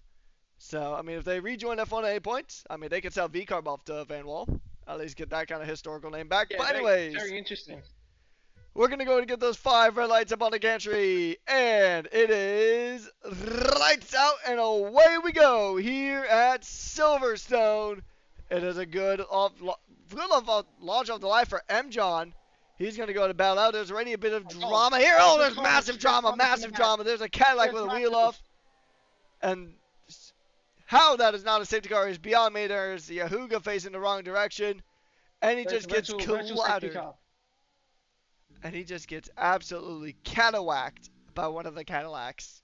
So, I mean, if they rejoin F1 at 8 points, I mean, they could sell V-Carb off to Van Wall. At least get that kind of historical name back. Yeah, But very anyways, very interesting. we're going to go and get those 5 red lights up on the gantry. And it is lights out and away we go here at Silverstone. It is a good launch off the line for M. John. He's going to go to battle out. There's already a bit of Oh, drama here. oh, Oh, there's there's comments. massive There's drama, comments in the massive back. drama. There's a Cadillac There's with a wheel massive. off. And how that is not a safety car is beyond me. There's Yahuga facing the wrong direction. And he There's just gets virtual safety clattered. car. And he just gets absolutely catawacked by one of the Cadillacs.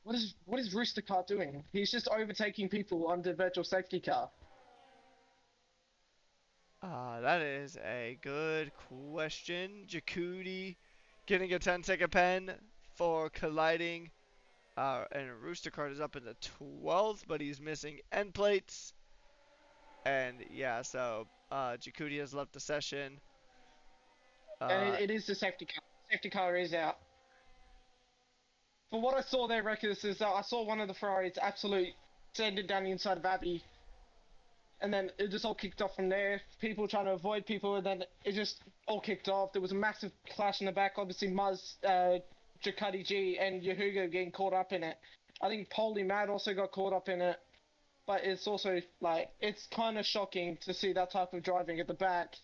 What is Rooster Car doing? He's just overtaking people on the virtual safety car. That is a good question. Jacuti getting a 10-second pen for colliding. And Rooster Card is up in the 12th, but he's missing end plates. And yeah, so Jacuti has left the session. And it is the safety car. Safety car is out. For what I saw there, Reckless, is that I saw one of the Ferraris absolute send it down the inside of Abbey. And then it just all kicked off from there. People trying to avoid people, and then it just all kicked off. There was a massive clash in the back. Obviously, Muzz, Ducati G, and Yahuga getting caught up in it. I think Polly Mad also got caught up in it. But it's also, like, it's kind of shocking to see that type of driving at the back.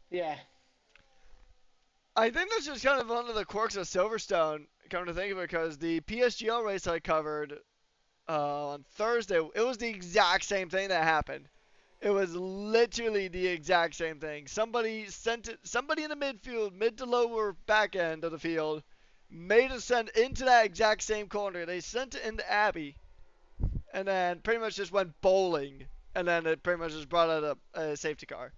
Yeah. I think that's just kind of one of the quirks of Silverstone, come to think of it, because the PSGL race I covered on Thursday, it was the exact same thing that happened. It was literally the exact same thing. Somebody in the midfield, mid to lower back end of the field, made a send into that exact same corner. They sent it into Abbey, and then pretty much just went bowling, and then it pretty much just brought out a safety car.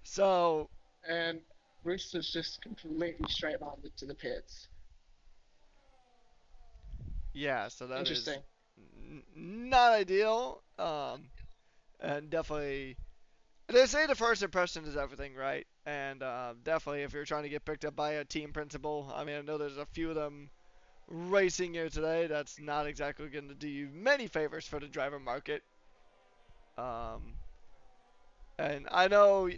So And Rooster's just completely straight-lined it to the pits. yeah, so that is Interesting. not ideal. And definitely, they say the first impression is everything, right? And definitely, if you're trying to get picked up by a team principal, I mean, I know there's a few of them racing here today. That's not exactly going to do you many favors for the driver market. Um, And I know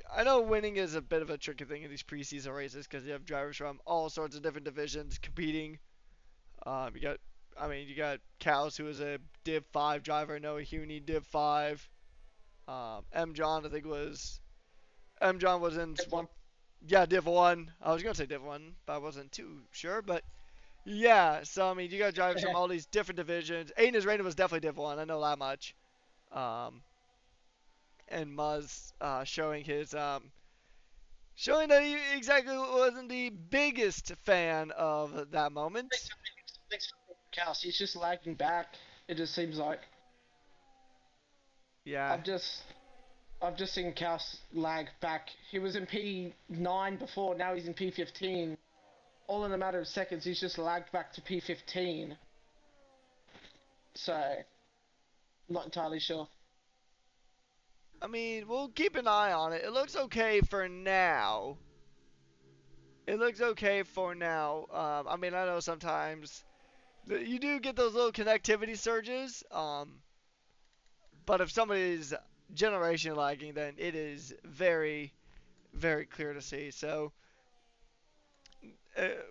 winning is a bit of a tricky thing in these preseason races because you have drivers from all sorts of different divisions competing. You got, I mean, you got Cows who is a Div 5 driver, Noah Huney Div 5. M John I think was M John was in F1. yeah Div 1. I was gonna say Div 1, but I wasn't too sure. But yeah, so I mean you got drivers from all these different divisions. Aiden Israel was definitely Div 1. I know that much. Um, and Muzz showing that he exactly wasn't the biggest fan of that moment. Chaos. He's just lagging back. It just seems like Yeah, I've just I've just seen Chaos lag back. He was in P9 before. Now he's in P15. All in a matter of seconds. He's just lagged back to P15. So not entirely sure. I mean we'll keep an eye on it. It looks okay for now. It looks okay for now. I mean I know sometimes you do get those little connectivity surges. But if somebody's generation lagging, then it is very, very clear to see. So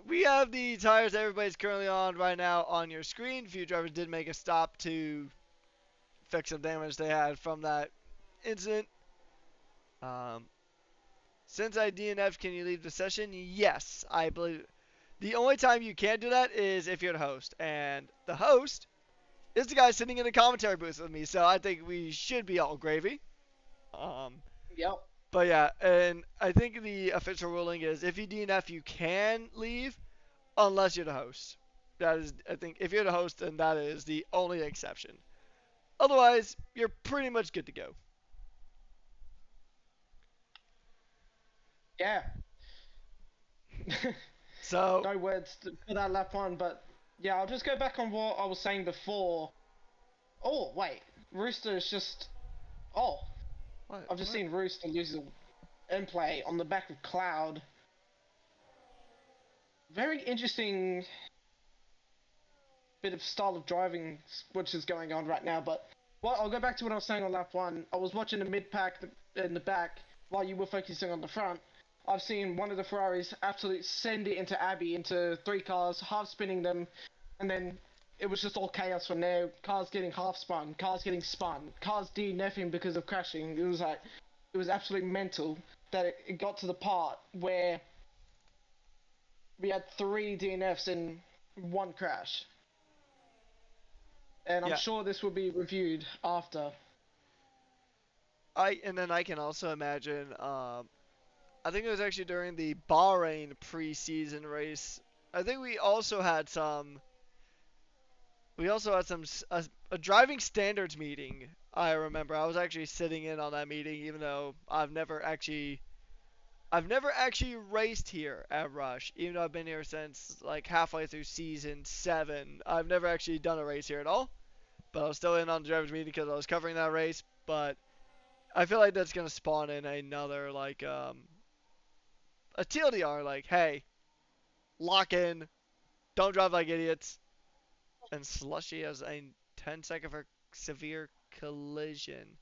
we have the tires that everybody's currently on right now on your screen. A few drivers did make a stop to fix some damage they had from that incident. Um, since I DNF, can you leave the session? Yes, I believe. The only time you can't do that is if you're the host, and the host is the guy sitting in the commentary booth with me. So I think we should be all gravy. Um, Yep. But yeah, and I think the official ruling is if you DNF, you can leave unless you're the host. That is, I think, if you're the host, then that is the only exception. Otherwise, you're pretty much good to go. Yeah. So, No words for that lap one, but yeah, I'll just go back on what I was saying before. Oh wait, Rooster is just. Oh, what? I've just seen Rooster lose the end play on the back of Cloud. Very interesting bit of style of driving which is going on right now. But well, I'll go back to what I was saying on lap one. I was watching the mid pack in the back while you were focusing on the front. I've seen one of the Ferraris absolutely send it into Abbey into three cars, half spinning them, and then it was just all chaos from there. Cars getting half spun, cars getting spun, cars DNFing because of crashing. It was absolutely mental that it got to the part where we had three DNFs in one crash. And I'm Yeah, sure this will be reviewed after. and then I can also imagine. I think it was actually during the Bahrain preseason race. I think we also had some. We also had a driving standards meeting. I remember I was actually sitting in on that meeting, even though I've never actually raced here at Rush, even though I've been here since like halfway through season 7. I've never actually done a race here at all, but I was still in on the drivers meeting because I was covering that race. But I feel like that's gonna spawn in another like a TLDR, like, hey, lock in, don't drive like idiots, and Slushy has a 10-second for severe collision.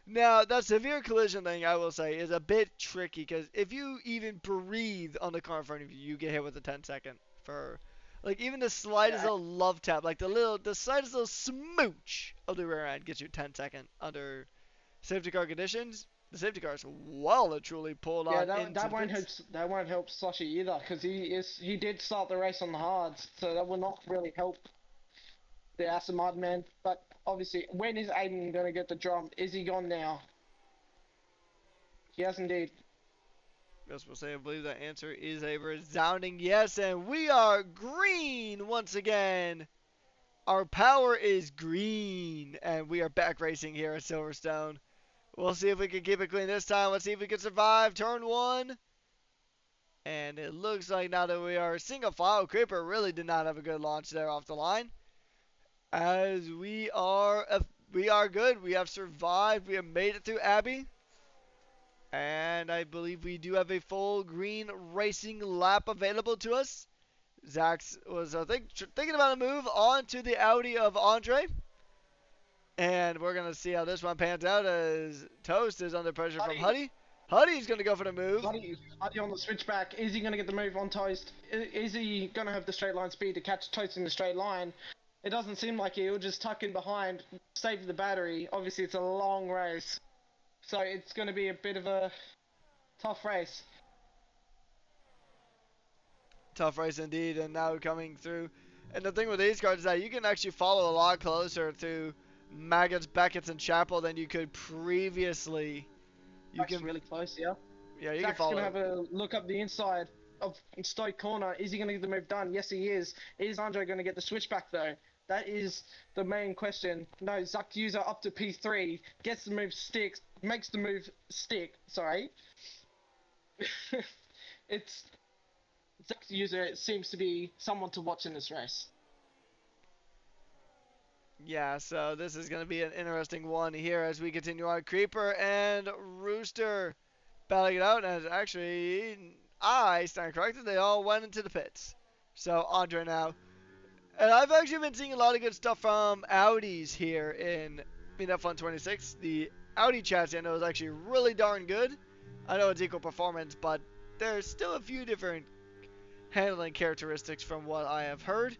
Now, that severe collision thing, I will say, is a bit tricky because if you even breathe on the car in front of you, you get hit with a 10-second for, like, even the slightest Yeah, little love tap, like the slightest little smooch of the rear end gets you 10-second under safety car conditions. The safety car is well and truly pulled yeah, on into that the won't help. pits. That won't help Slushy either, because he did start the race on the hards, so that will not really help the Aston Martin man. But obviously, when is Aiden gonna get the drum? Is he gone now? He has indeed. Yes, we'll say I believe that answer is a resounding yes, and we are green once again. Our power is green, and we are back racing here at Silverstone. We'll see if we can keep it clean this time. Let's see if we can survive turn 1. And it looks like now that we are single file, Creeper really did not have a good launch there off the line. As we are good. We have survived. We have made it through Abbey. And I believe we do have a full green racing lap available to us. Zach was, I think, thinking about a move on to the Audi of Andre. And we're going to see how this one pans out as Toast is under pressure from Huddy, Huddy. Huddy's going to go for the move. Huddy on the switchback. Is he going to get the move on Toast? Is he going to have the straight line speed to catch Toast in the straight line? It doesn't seem like he'll just tuck in behind, save the battery. Obviously, it's a long race, so it's going to be a bit of a tough race. Tough race indeed, and now coming through. And the thing with these cards is that you can actually follow a lot closer to Maggots, Beckett's, and Chapel than you could previously. You That's can, really close, yeah. yeah, you can Zach's going to follow. have a look up the inside of Stoke corner. Is he going to get the move done? Yes, he is. Is Andre going to get the switchback, though? That is the main question. No, Zach user up to P3, gets the move stick, makes the move stick, sorry. It's Zach's user seems to be someone to watch in this race. Yeah, so this is going to be an interesting one here as we continue on. Creeper and Rooster battling it out, and actually, I stand corrected, they all went into the pits. So Andre now. And I've actually been seeing a lot of good stuff from Audis here in F1 26. The Audi chassis I know is actually really darn good. I know it's equal performance, but there's still a few different handling characteristics from what I have heard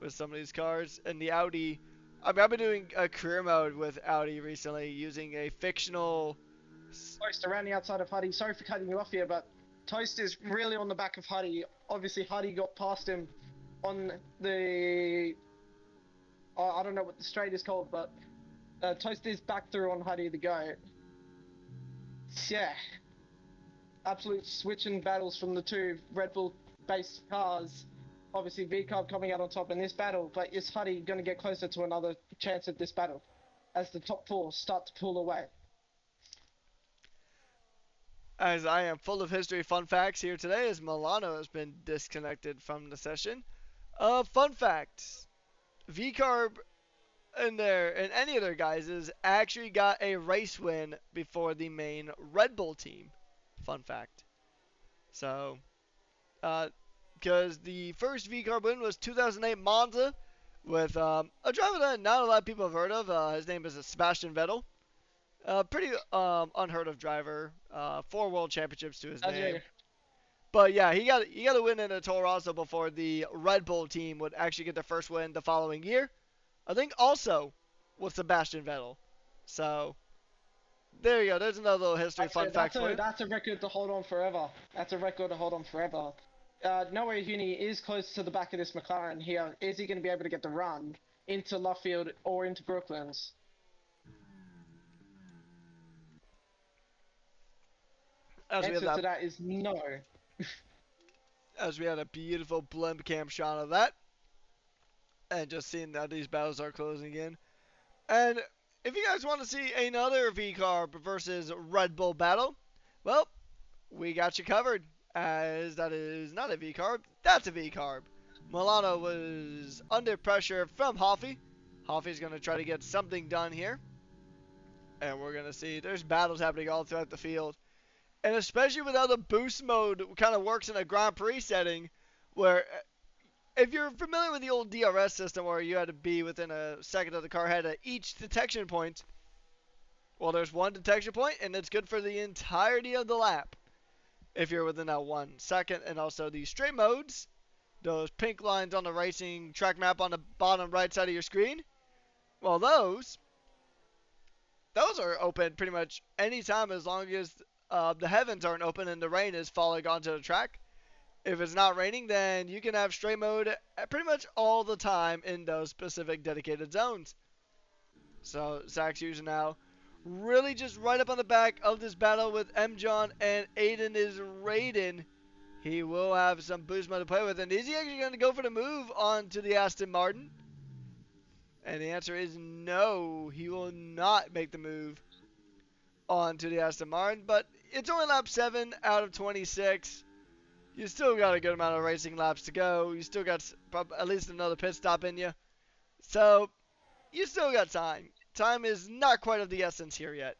with some of these cars. And the Audi, I mean, I've been doing a career mode with Audi recently using a fictional. Toast around the outside of Huddy. Sorry for cutting you off here, but Toast is really on the back of Huddy. Obviously, Huddy got past him on the. I don't know what the straight is called, but Toast is back through on Huddy the go. Yeah. Absolute switching battles from the two Red Bull based cars. Obviously, V-Carb coming out on top in this battle, but is Huddy going to get closer to another chance at this battle as the top four start to pull away? As I am full of history fun facts here today, as Milano has been disconnected from the session. Fun facts. VCarb and any of their guys actually got a race win before the main Red Bull team. Fun fact. So, because the first VCarb win was 2008 Monza with a driver that not a lot of people have heard of. His name is Sebastian Vettel. Pretty unheard of driver. 4 world championships to his name. But yeah, he got a win in a Toro Rosso before the Red Bull team would actually get their first win the following year. I think also with Sebastian Vettel. So there you go. There's another little history fun fact for you. That's a record to hold on forever. That's a record to hold on forever. Noah Huni is close to the back of this McLaren here. Is he going to be able to get the run into Luffield or into Brooklands? Answer to that is no. As we had a beautiful blimp cam shot of that. And just seeing that these battles are closing in. And if you guys want to see another V-Carb versus Red Bull battle, well, we got you covered. As that is not a V-Carb, that's a V-Carb. Milano was under pressure from Hoffy. Hoffy's going to try to get something done here. And we're going to see there's battles happening all throughout the field. And especially with how the boost mode kind of works in a Grand Prix setting, where if you're familiar with the old DRS system where you had to be within a second of the car head at each detection point, well, there's one detection point, and it's good for the entirety of the lap if you're within that 1 second. And also the straight modes, those pink lines on the racing track map on the bottom right side of your screen, well, those are open pretty much any time as long as the heavens aren't open and the rain is falling onto the track. If it's not raining, then you can have straight mode pretty much all the time in those specific dedicated zones. So Zach's using now really just right up on the back of this battle with M. John and Aiden is Raiden. He will have some boost mode to play with. And is he actually going to go for the move onto the Aston Martin? And the answer is no. He will not make the move onto the Aston Martin. But it's only lap 7 out of 26. You still got a good amount of racing laps to go. You still got at least another pit stop in you. So, you still got time. Time is not quite of the essence here yet.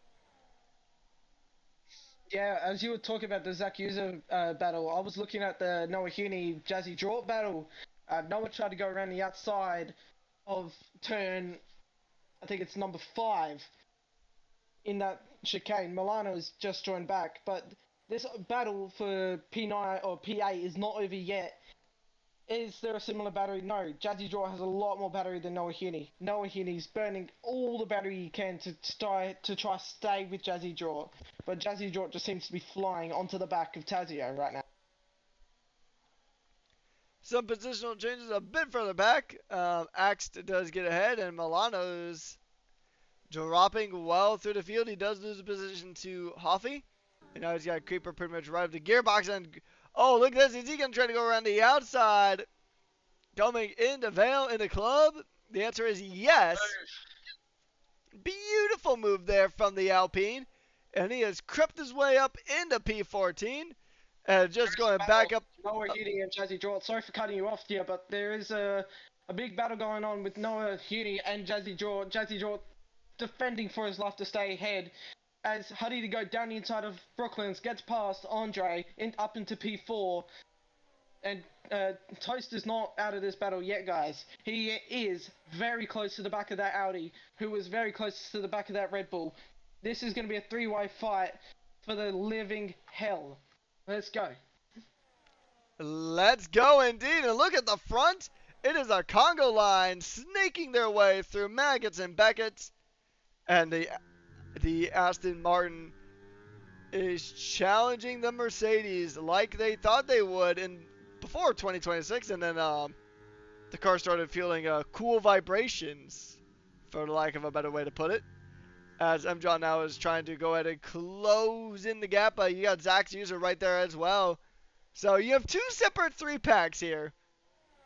Yeah, as you were talking about the Zach User battle, I was looking at the Noah Huni Jazzy Draught battle. Noah tried to go around the outside of turn I think it's number 5 in that chicane. Milano has just joined back, but this battle for P9 or P8 is not over yet. Is there a similar battery? No. Jazzy Draw has a lot more battery than Noah Heaney. Noah Heaney's burning all the battery he can to try stay with Jazzy Draw, but Jazzy Draw just seems to be flying onto the back of Tazio right now. Some positional changes a bit further back. Axt does get ahead, and Milano's dropping well through the field. He does lose a position to Hoffy. And now he's got Creeper pretty much right up the gearbox. And oh, look at this. Is he going to try to go around the outside? Coming into Vale in the club? The answer is yes. Beautiful move there from the Alpine. And he has crept his way up into P14. And just going back up. Noah Heaney and Jazzy Draw. Sorry for cutting you off here, but there is a big battle going on with Noah Heaney and Jazzy Draw. Jazzy Draw defending for his life to stay ahead. As Huddy to go down the inside of Brooklands, gets past Andre, up into P4. And Toast is not out of this battle yet, guys. He is very close to the back of that Audi, who was very close to the back of that Red Bull. This is going to be a 3-way fight for the living hell. Let's go. Let's go indeed. And look at the front. It is a Congo line snaking their way through Maggots and Beckett's. And the Aston Martin is challenging the Mercedes like they thought they would before 2026, and then the car started feeling cool vibrations, for lack of a better way to put it, as MJON now is trying to go ahead and close in the gap, but you got Zach's user right there as well. So you have 2 separate 3-packs here.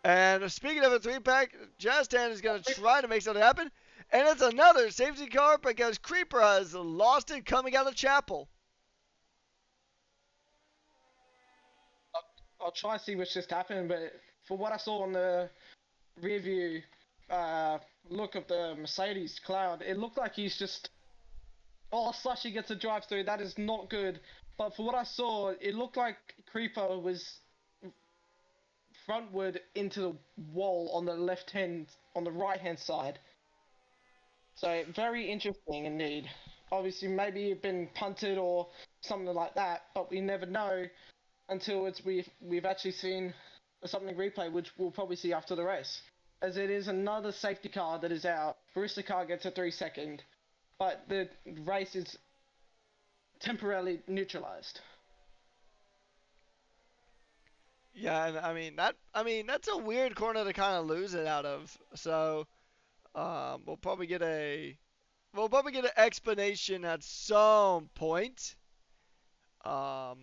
And speaking of a 3-pack, Jazztan is going to try to make something happen. And it's another safety car because Creeper has lost it coming out of Chapel. I'll try to see what's just happened, but for what I saw on the rear view look of the Mercedes Cloud, it looked like he's just... Oh, Slushy gets a drive through. That is not good. But for what I saw, it looked like Creeper was frontward into the wall on the right hand side. So very interesting indeed. Obviously, maybe it's been punted or something like that, but we never know until we've actually seen something replay, which we'll probably see after the race. As it is another safety car that is out. Barista car gets a 3-second, but the race is temporarily neutralized. Yeah, and that's a weird corner to kind of lose it out of. So we'll probably get an explanation at some point. My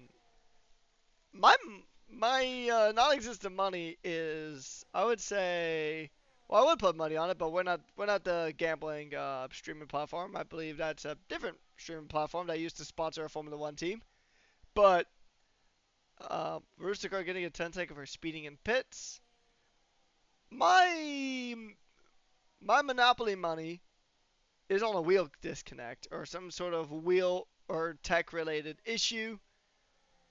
non-existent money is, I would say, well, I would put money on it, but we're not the gambling streaming platform. I believe that's a different streaming platform that used to sponsor a Formula One team. But Rooster Car getting a 10-second for speeding in pits. My Monopoly money is on a wheel disconnect or some sort of wheel or tech related issue.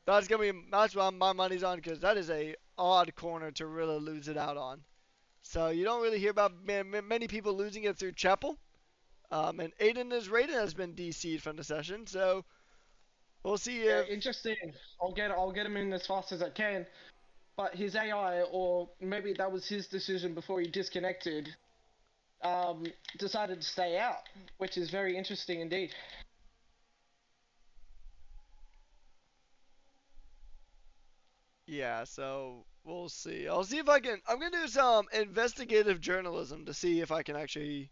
That's what my money's on, because that is a odd corner to really lose it out on. So you don't really hear about many people losing it through Chapel. And Aiden's rating has been DC'd from the session, so we'll see if... Yeah, interesting. I'll get him in as fast as I can. But his AI, or maybe that was his decision before he disconnected, decided to stay out, which is very interesting indeed. Yeah, so we'll see. I'll see if I'm gonna do some investigative journalism to see if I can actually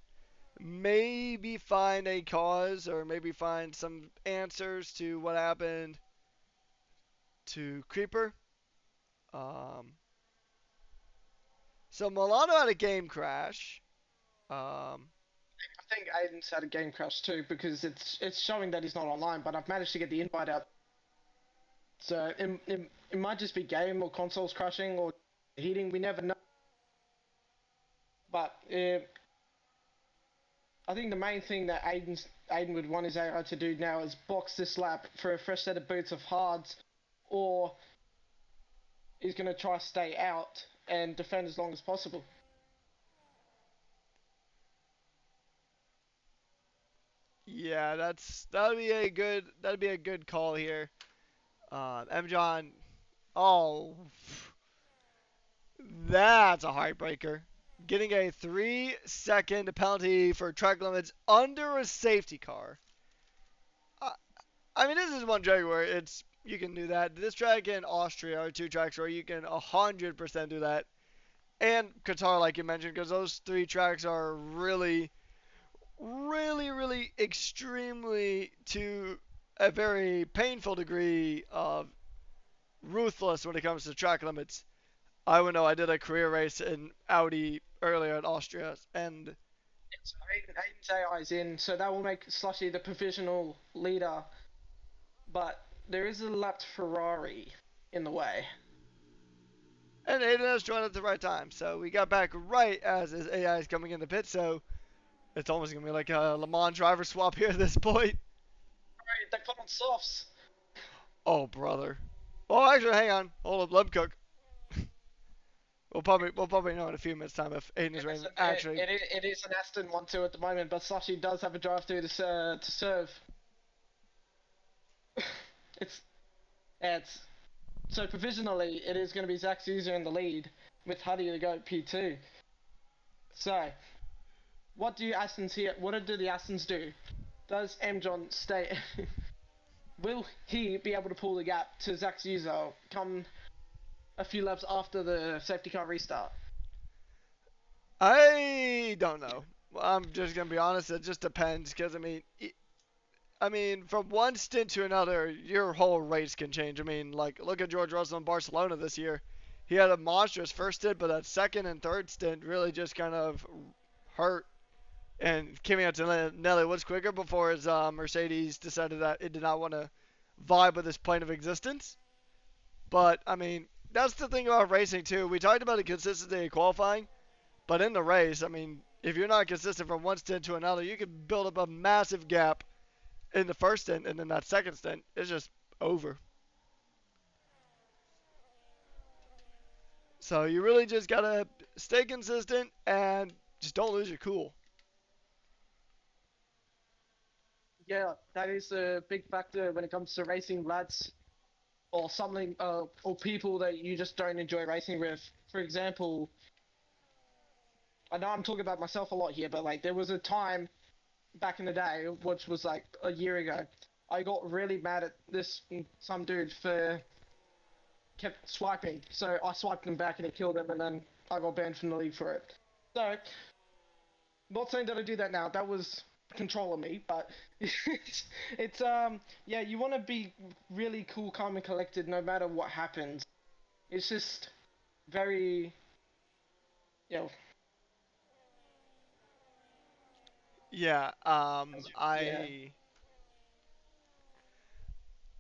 maybe find a cause or maybe find some answers to what happened to Creeper. So Milano had a game crash. I think Aiden's had a game crash too, because it's showing that he's not online, but I've managed to get the invite out. So it might just be game or consoles crashing or heating. We never know. But I think the main thing that Aiden would want his AI to do now is box this lap for a fresh set of boots of hards, or he's going to try to stay out and defend as long as possible. Yeah, that'd be a good call here. M. John. Oh, that's a heartbreaker. Getting a 3-second penalty for track limits under a safety car. Uh, I mean, this is one track where it's you can do that. This track in Austria are two tracks where you can 100% do that, and Qatar, like you mentioned, because those three tracks are really, really, really extremely to a very painful degree of ruthless when it comes to track limits. I would know. I did a career race in Audi earlier in Austria, and So Aiden's AI is in, so that will make Slushy the provisional leader. But there is a lapped Ferrari in the way. Aiden has joined at the right time. So we got back right as his AI is coming in the pit. So it's almost gonna be like a Le Mans driver swap here at this point. Alright, they put on softs. Oh brother. Oh, actually, hang on. Hold up, let me cook. We'll probably know in a few minutes time if Aiden is It ready is, to actually. it is an Aston 1-2 at the moment, but Slushy does have a drive through to serve. it's, it's so provisionally it is going to be Zach Souza in the lead with Huddy to go P2. So, what do Astons here? What do the Astons do? Does M John stay? Will he be able to pull the gap to Zach Souza come a few laps after the safety car restart? I don't know. I'm just gonna be honest. It just depends, because I mean, from one stint to another, your whole race can change. I mean, like look at George Russell in Barcelona this year. He had a monstrous first stint, but that second and third stint really just kind of hurt. And Kimi Antonelli was quicker before his Mercedes decided that it did not want to vibe with this plane of existence. But I mean, that's the thing about racing too. We talked about the consistency of qualifying, but in the race, I mean, if you're not consistent from one stint to another, you can build up a massive gap in the first stint, and then that second stint is just over. So you really just gotta stay consistent and just don't lose your cool. Yeah, that is a big factor when it comes to racing, lads, or something, or people that you just don't enjoy racing with. For example, I know I'm talking about myself a lot here, but like there was a time back in the day, which was like a year ago, I got really mad at this some dude for kept swiping. So I swiped him back and it killed him, and then I got banned from the league for it. So, not saying that I do that now. That was control of me, but it's yeah, you want to be really cool, calm, and collected no matter what happens. It's just very, you know, Yeah, yeah.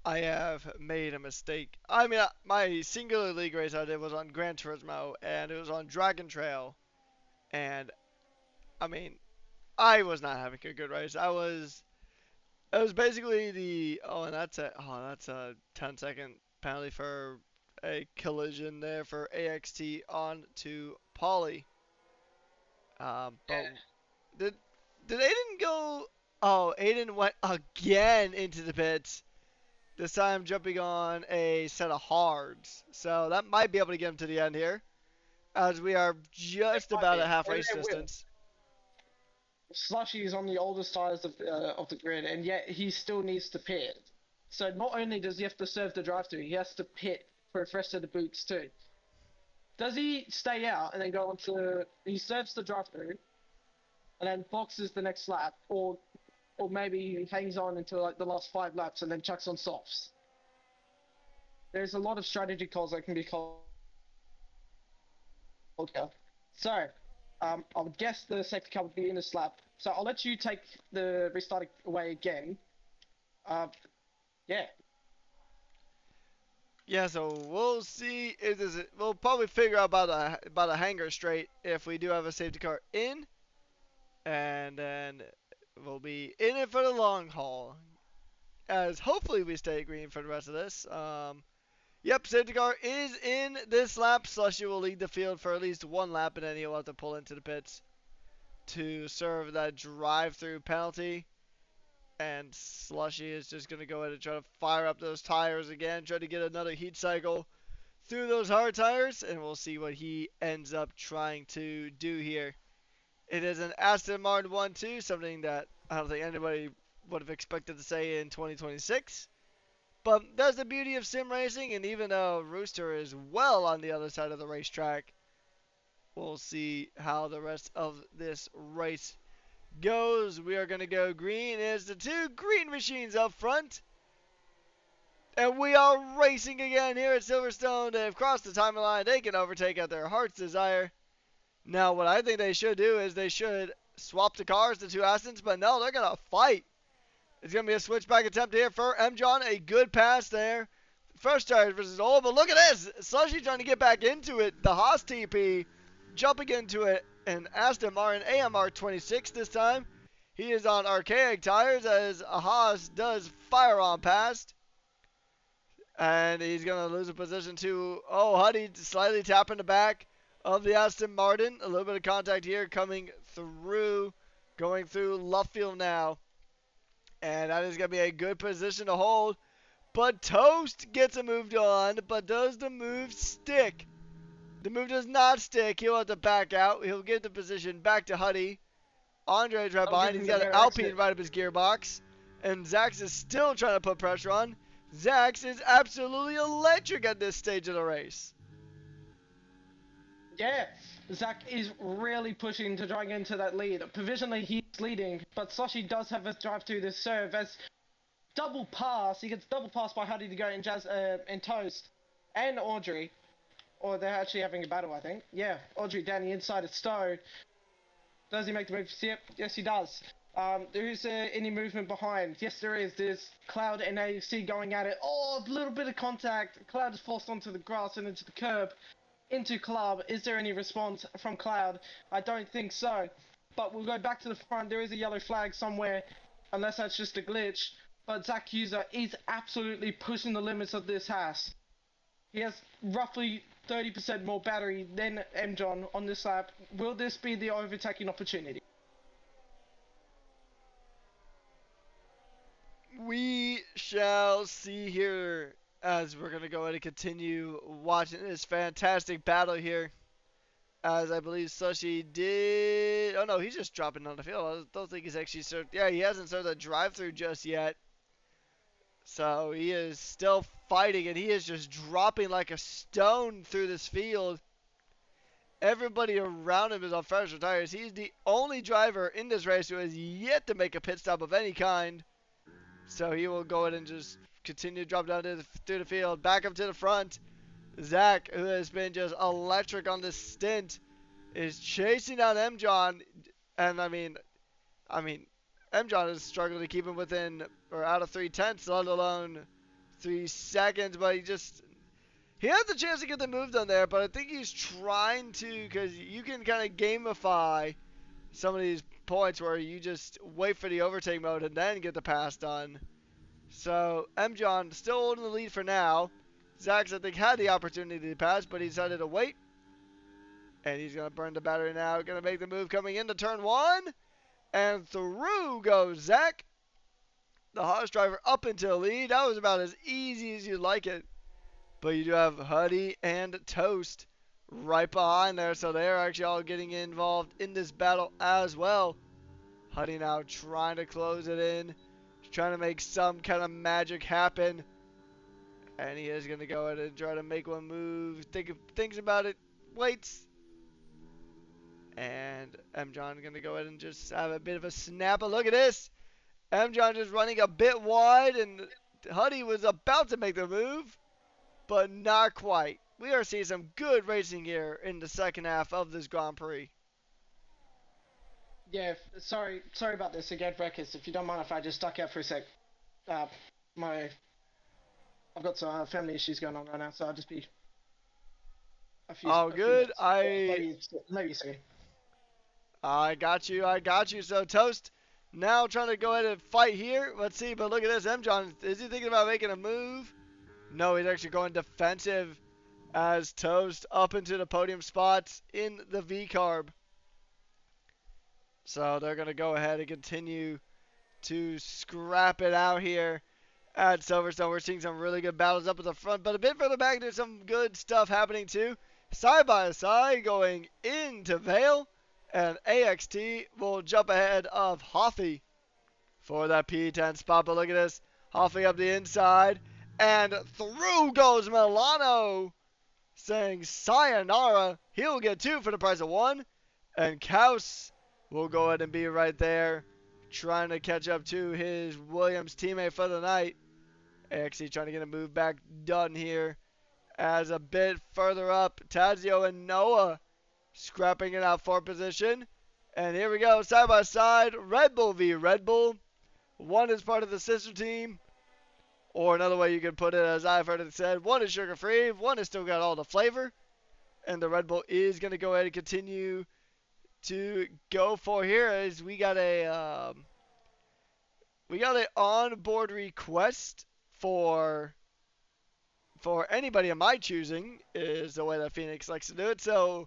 I have made a mistake. I mean, my singular league race I did was on Gran Turismo, and it was on Dragon Trail, and I mean, I was not having a good race. It was basically and that's a 10-second penalty for a collision there for AXT on to Polly. But did did Aiden go? Oh, Aiden went again into the pits. This time jumping on a set of hards. So that might be able to get him to the end here, as we are It just might about be. at half Maybe race it will. distance. Slushy is on the older side of the grid, and yet he still needs to pit. So not only does he have to serve the drive-through, he has to pit for the rest of the boots too. Does he stay out and then go on to? He serves the drive-through, and then boxes the next lap, or maybe he hangs on until like the last 5 laps and then chucks on softs. There's a lot of strategy calls that can be called here. So, I would guess the safety car would be in this lap. So I'll let you take the restart away again. Uh, yeah. Yeah, so we'll see. We'll probably figure out about a hanger straight if we do have a safety car in, and then we'll be in it for the long haul. As hopefully we stay green for the rest of this. Yep, safety car is in this lap. Slushy will lead the field for at least one lap, and then he'll have to pull into the pits to serve that drive-through penalty. And Slushy is just going to go ahead and try to fire up those tires again, try to get another heat cycle through those hard tires, and we'll see what he ends up trying to do here. It is an Aston Martin 1-2, something that I don't think anybody would have expected to say in 2026. But that's the beauty of sim racing, and even though Rooster is well on the other side of the racetrack, we'll see how the rest of this race goes. We are going to go green. It's the two green machines up front. And we are racing again here at Silverstone. They've crossed the timeline. They can overtake at their heart's desire. Now, what I think they should do is they should swap the cars, the two Astons, but no, they're going to fight. It's going to be a switchback attempt here for M. John. A good pass there. First tires versus old, but look at this. Slushy trying to get back into it. The Haas TP jumping into it. And Aston Martin AMR 26 this time. He is on archaic tires as a Haas does fire on past. And he's going to lose a position to, Huddy slightly tapping the back of the Aston Martin. A little bit of contact here coming through, going through Luffield now. And that is going to be a good position to hold. But Toast gets a move on, but does the move stick? The move does not stick. He'll have to back out. He'll give the position back to Huddy. Andre's right behind. He's got an Alpine right up his gearbox. And Zax is still trying to put pressure on. Zax is absolutely electric at this stage of the race. Yeah, Zach is really pushing to try and get into that lead. Provisionally, he's leading, but Slushy does have a drive through this serve as double pass. He gets double pass by Huddy to go and Jazz and Toast and Audrey. Or they're actually having a battle, I think. Yeah, Audrey down the inside of Stone. Does he make the move? Yep, yes he does. There is any movement behind. Yes, there is. There's Cloud and AFC going at it. Oh, a little bit of contact. Cloud is forced onto the grass and into the curb. Into Club. Is there any response from Cloud? I don't think so. But we'll go back to the front. There is a yellow flag somewhere, unless that's just a glitch. But Zach User is absolutely pushing the limits of this Haas. He has roughly 30% more battery than M. John on this lap. Will this be the overtaking opportunity? We shall see here as we're going to go ahead and continue watching this fantastic battle here. As I believe Slushy did... Oh no, he's just dropping on the field. I don't think he's actually started... Yeah, he hasn't started the drive-through just yet. So he is still fighting, and he is just dropping like a stone through this field. Everybody around him is on fresher tires. He's the only driver in this race who has yet to make a pit stop of any kind. So he will go ahead and just continue to drop down through the field. Back up to the front. Zach, who has been just electric on this stint, is chasing down M. John. And I mean, M. John is struggling to keep him within or out of 3/10, let alone 3 seconds. But he had the chance to get the move done there. But I think he's trying to, because you can kind of gamify some of these points where you just wait for the overtake mode and then get the pass done. So M. John still holding the lead for now. Zax, I think, had the opportunity to pass, but he decided to wait. And he's going to burn the battery now. Going to make the move coming into turn 1. And through goes Zach. The Haas driver up into the lead. That was about as easy as you'd like it. But you do have Huddy and Toast right behind there. So they're actually all getting involved in this battle as well. Huddy now trying to close it in. Trying to make some kind of magic happen. And he is going to go ahead and try to make one move. Thinks about it. Waits. And M. John going to go ahead and just have a bit of a snap. But look at this. M. John just running a bit wide. And Huddy was about to make the move. But not quite. We are seeing some good racing here in the second half of this Grand Prix. Yeah, sorry about this again, Breakfast. If you don't mind if I just duck out for a sec. I've got some family issues going on right now, so I'll just be good. Maybe so. I got you. So Toast now trying to go ahead and fight here. Let's see, but look at this. M. John, is he thinking about making a move? No, he's actually going defensive as Toast up into the podium spots in the V-Carb. So they're going to go ahead and continue to scrap it out here at Silverstone. We're seeing some really good battles up at the front, but a bit further back, there's some good stuff happening too. Side by side going into Vale, and AXT will jump ahead of Hoffy for that P10 spot. But look at this. Hoffy up the inside, and through goes Milano, saying sayonara. He'll get 2 for the price of 1, and Kaus will go ahead and be right there, trying to catch up to his Williams teammate for the night. AXT trying to get a move back done here. As a bit further up, Tazio and Noah scrapping it out for position. And here we go, side by side, Red Bull v Red Bull. One is part of the sister team, or another way you could put it, as I've heard it said, one is sugar-free, one has still got all the flavor. And the Red Bull is going to go ahead and continue to go for here, as we got a onboard request for anybody of my choosing, is the way that Phoenix likes to do it. So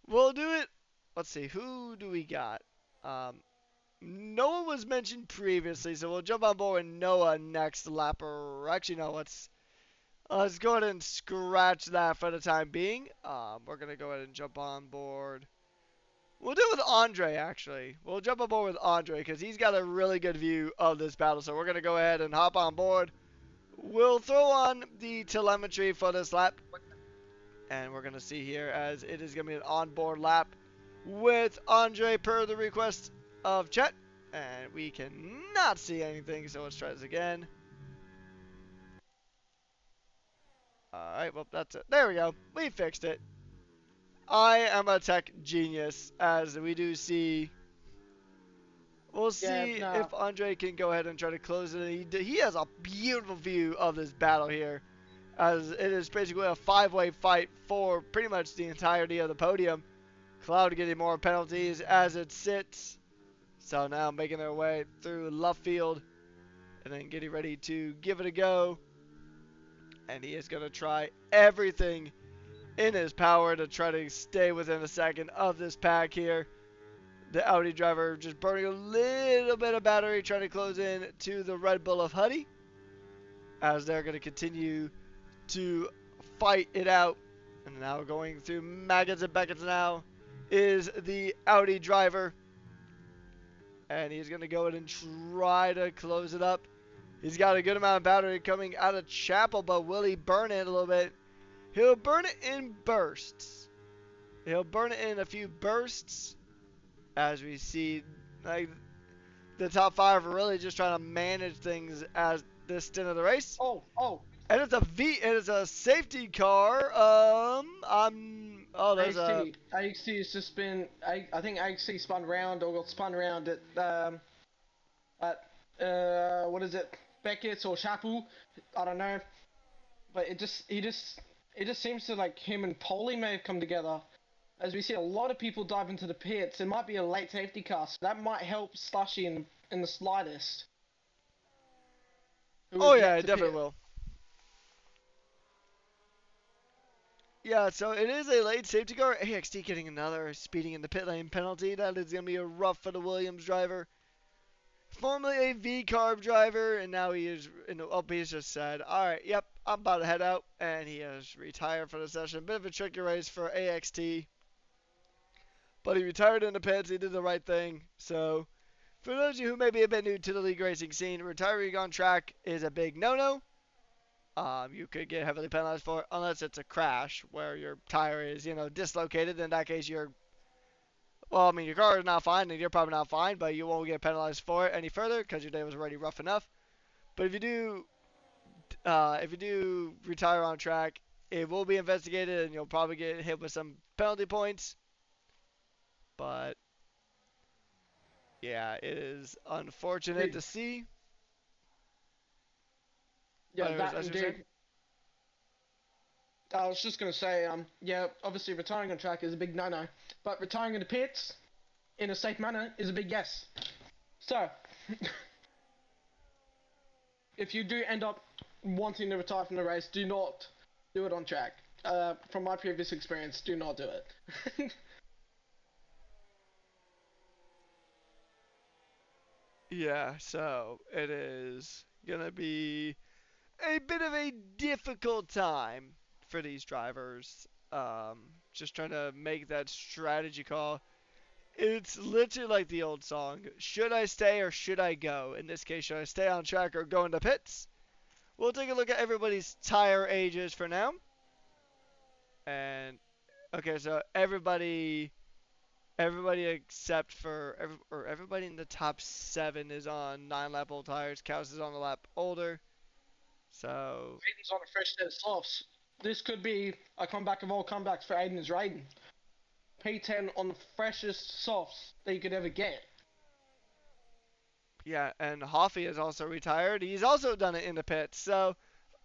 we'll do it. Let's see, who do we got? Noah was mentioned previously, so we'll jump on board with Noah next lap. Or actually, no, let's go ahead and scratch that for the time being. We're gonna go ahead and jump on board. We'll do it with Andre, actually. We'll jump on board with Andre because he's got a really good view of this battle. So we're gonna go ahead and hop on board. We'll throw on the telemetry for this lap, and we're gonna see here as it is gonna be an onboard lap with Andre per the request of Chet, and we cannot see anything, so let's try this again. Alright, well, that's it. There we go. We fixed it. I am a tech genius, as we do see. We'll see if Andre can go ahead and try to close it. He has a beautiful view of this battle here, as it is basically a 5-way fight for pretty much the entirety of the podium. Cloud getting more penalties as it sits. So now making their way through left field and then getting ready to give it a go. And he is going to try everything in his power to try to stay within a second of this pack here. The Audi driver just burning a little bit of battery, trying to close in to the Red Bull of Huddy, as they're going to continue to fight it out. And now going through Maggots and Beckett's now is the Audi driver. And he's going to go in and try to close it up. He's got a good amount of battery coming out of Chapel, but will he burn it a little bit? He'll burn it in bursts. He'll burn it in a few bursts, as we see like the top 5 are really just trying to manage things as this stint of the race. And it's a safety car. There's AXT. AXT has just been. I think AXT spun round or got spun round at what is it, Beckett's or Chapel? I don't know. But it just seems to, like, him and Polly may have come together. As we see a lot of people dive into the pits, it might be a late safety car, so that might help Slushy in the slightest. Oh yeah, it definitely will. Yeah, so it is a late safety car. AXT getting another speeding in the pit lane penalty. That is going to be a rough for the Williams driver. Formerly a V-carb driver, and now he is, he's just said, alright, yep, I'm about to head out, and he has retired for the session. Bit of a tricky race for AXT, but he retired in the pits. He did the right thing. So, for those of you who may be a bit new to the league racing scene, retiring on track is a big no-no. You could get heavily penalized for it, unless it's a crash where your tire is, dislocated. In that case, your car is not fine, and you're probably not fine, but you won't get penalized for it any further because your day was already rough enough. But if you do retire on track, it will be investigated, and you'll probably get hit with some penalty points. But yeah, it is unfortunate to see. Yeah, that indeed. I was just going to say, yeah, obviously retiring on track is a big no-no, but retiring in the pits in a safe manner is a big yes. So, if you do end up wanting to retire from the race, do not do it on track. From my previous experience, do not do it. Yeah, so it is gonna be a bit of a difficult time for these drivers. Just trying to make that strategy call. It's literally like the old song. Should I stay or should I go? In this case, should I stay on track or go into pits? We'll take a look at everybody's tire ages for now. And okay, so everybody except for or everybody in the top 7 is on 9 lap old tires. Cows is on a lap older. So Aiden's on a fresh set of softs. This could be a comeback of all comebacks for Aiden's Raiden. P10 on the freshest softs that you could ever get. yeah, and Hoffy is also retired. He's also done it in the pits. So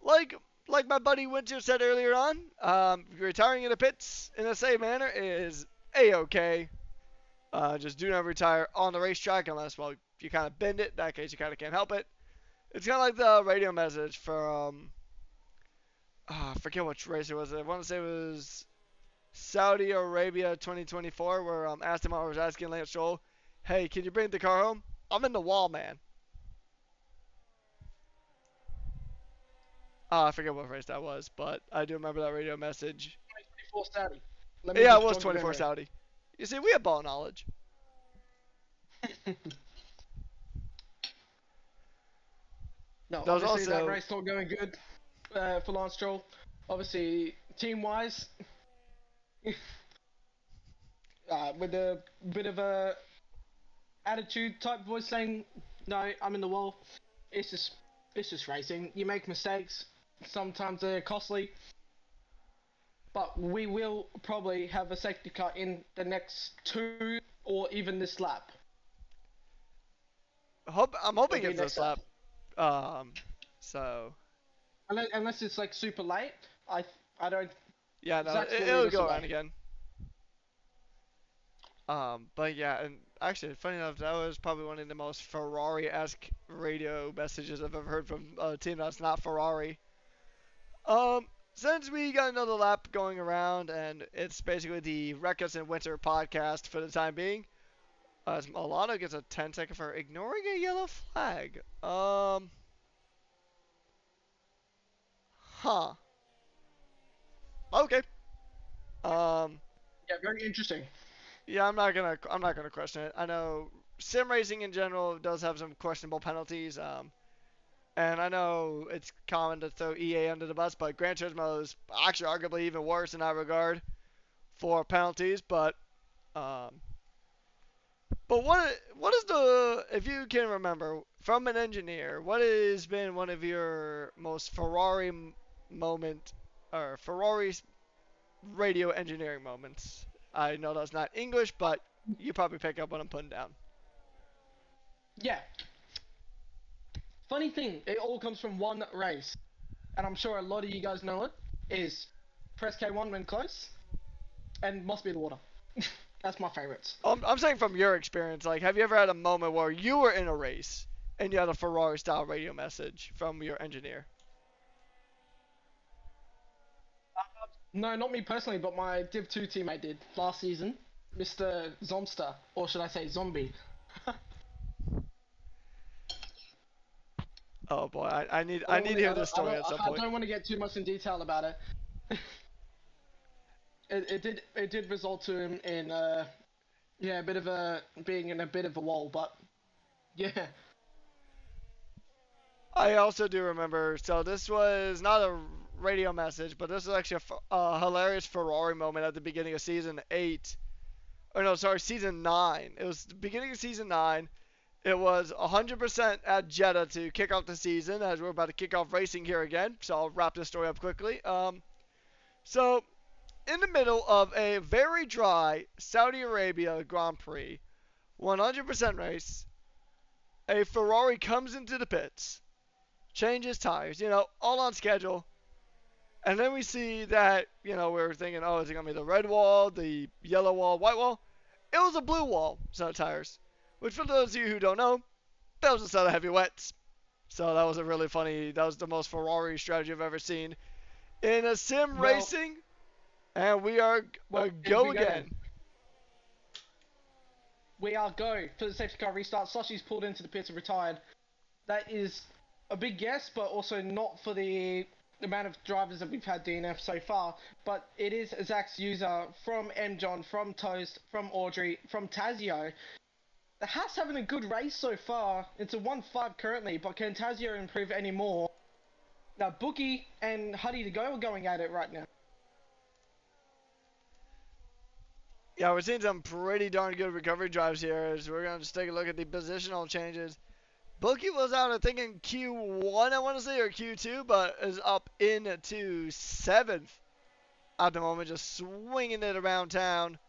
like like my buddy Winter said earlier on, retiring in the pits in the same manner is a-okay. Just do not retire on the racetrack unless, well, you kind of bend it. In that case, you kind of can't help it. It's kind of like the radio message for, I forget which race it was. I want to say it was Saudi Arabia 2024, where Aston Martin was asking Lance Stroll, hey, can you bring the car home? I'm in the wall, man. I forget what race that was, but I do remember that radio message. 2024 Saudi. Let me Yeah, it just was jog your 24 memory. Saudi. You see, we have ball knowledge. No, There was obviously that also, race not going good for Lance Stroll. Obviously, team-wise, with a bit of a attitude type voice saying, "No, I'm in the wall. It's just, it's just racing. You make mistakes. Sometimes they're costly, but we will probably have a safety car in the next 2 or even this lap. I'm It'll hoping be it's next this lap. lap. So Unless it's like super late. I don't. yeah, no, Zach's will lead it'll us go around away. again. But yeah, and actually, funny enough, that was probably one of the most Ferrari-esque radio messages I've ever heard from a team that's not Ferrari. Since we got another lap going around, and it's basically the Records in Winter podcast for the time being, as Milano gets a 10-second for ignoring a yellow flag. Huh. Okay. Um, Yeah, very interesting. yeah, I'm not gonna question it. I know sim racing in general does have some questionable penalties. And I know it's common to throw EA under the bus, but Gran Turismo is actually arguably even worse in that regard for penalties. Um, but what is the, if you can remember from an engineer, what has been one of your most Ferrari moment or Ferrari's radio engineering moments? I know that's not English, but you probably pick up what I'm putting down. Yeah. Funny thing, it all comes from one race, and I'm sure a lot of you guys know it. Is press K1 when close, and must be the water. That's my favorites. I'm saying from your experience, like, have you ever had a moment where you were in a race and you had a Ferrari style radio message from your engineer? No, not me personally, but my Div 2 teammate did last season, Mr. Zomster, or should I say Zombie. Oh boy, I I don't need want to to. hear this story at some I point. don't want to get too much in detail about it. It did result to him in yeah, a bit of a being in a bit of a wall, but yeah. I also do remember. So this was not a radio message, but this was actually a hilarious Ferrari moment at the beginning of season 8. Or no, sorry, season 9. It was the beginning of season 9. It was 100% at Jeddah to kick off the season, as we're about to kick off racing here again. So I'll wrap this story up quickly. So in the middle of a very dry Saudi Arabia Grand Prix, 100% race, a Ferrari comes into the pits, changes tires, all on schedule. And then we see that, we're thinking, oh, is it going to be the red wall, the yellow wall, white wall? It was a blue wall set of tires, which for those of you who don't know, that was a set of heavy wets. So that was that was the most Ferrari strategy I've ever seen in a sim Well, racing. And we are a well, here go we go then. again. We are go for the safety car restart. Soshi's pulled into the pits and retired. That is a big guess, but also not for the amount of drivers that we've had DNF so far. But it is Zach's user from M. John, from Toast, from Audrey, from Tazio. The Haas having a good race so far. It's a 1-5 currently, but can Tazio improve any more? Now, Bookie and Huddy to go are going at it right now. Yeah, we're seeing some pretty darn good recovery drives here as we're going to just take a look at the positional changes. Bookie was out, I think, in Q1, I want to say, or Q2, but is up into 7th at the moment, just swinging it around town,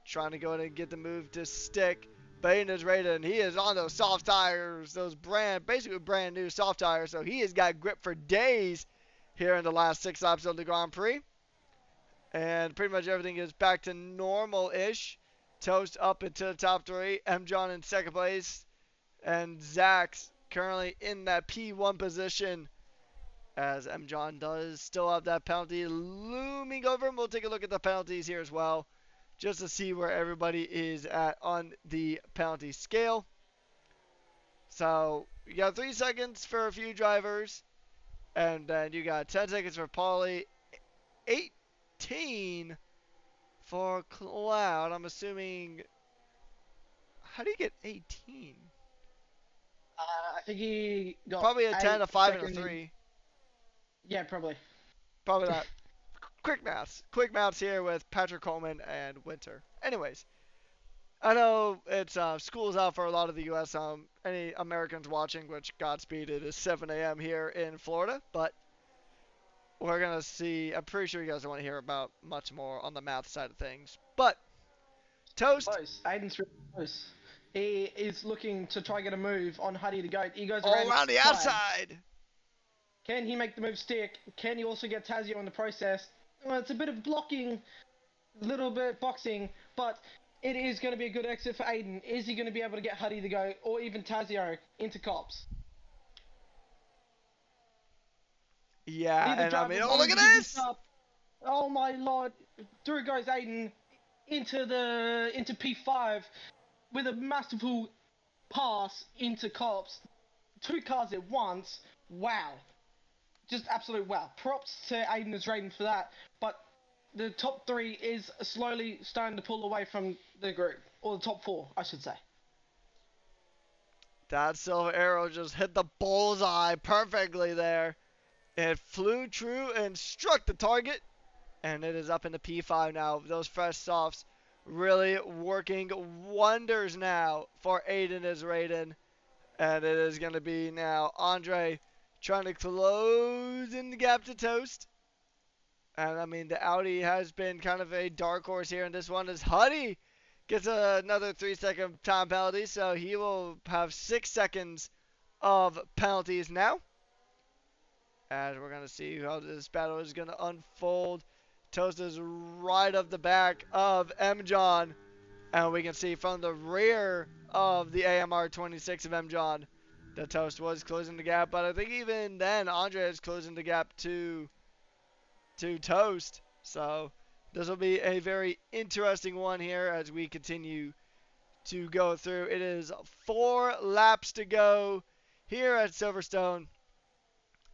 trying to go in and get the move to stick. Baden is ready, and he is on those soft tires, those basically brand new soft tires, so he has got grip for days here in the last 6 laps of the Grand Prix. And pretty much everything is back to normal-ish. Toast up into the top 3. M. John in 2nd place. And Zach's currently in that P1 position. As M. John does still have that penalty looming over him. We'll take a look at the penalties here as well. Just to see where everybody is at on the penalty scale. So, you got 3 seconds for a few drivers. And then you got 10 seconds for Paulie. 18 for Cloud. I'm assuming. How do you get 18? I think he got Probably a 10, a 5, and a 3. Yeah, probably. Probably not. Quick maths. Quick maths here with Patrick Coleman and Winter. Anyways, I know it's school's out for a lot of the U.S. Any Americans watching, which Godspeed, it is 7 a.m. here in Florida, but we're going to see. I'm pretty sure you guys don't want to hear about much more on the math side of things. But, Toast. Close. Aiden's really close. He is looking to try and get a move on Huddy the Goat. He goes All around the outside. Can he make the move stick? Can he also get Tazio in the process? Well, it's a bit of blocking, little bit boxing, but it is going to be a good exit for Aiden. Is he going to be able to get Huddy the Goat or even Tazio into cops? Yeah, and I mean, oh, look at this! Oh my lord. Through goes Aiden into P5 with a masterful pass into cops. 2 cars at once. Wow. Just absolute wow. Props to Aiden as Raiden for that. But the top 3 is slowly starting to pull away from the group. Or the top 4, I should say. That silver arrow just hit the bullseye perfectly there. It flew true and struck the target. And it is up into P5 now. Those fresh softs really working wonders now for Aiden as Raiden. And it is going to be now Andre trying to close in the gap to Toast. And I mean, the Audi has been kind of a dark horse here in this one as Huddy gets another 3-second time penalty. So he will have 6 seconds of penalties now. And we're going to see how this battle is going to unfold. Toast is right up the back of M. John. And we can see from the rear of the AMR 26 of M. John that Toast was closing the gap. But I think even then, Andre is closing the gap to Toast. So this will be a very interesting one here as we continue to go through. It is 4 laps to go here at Silverstone.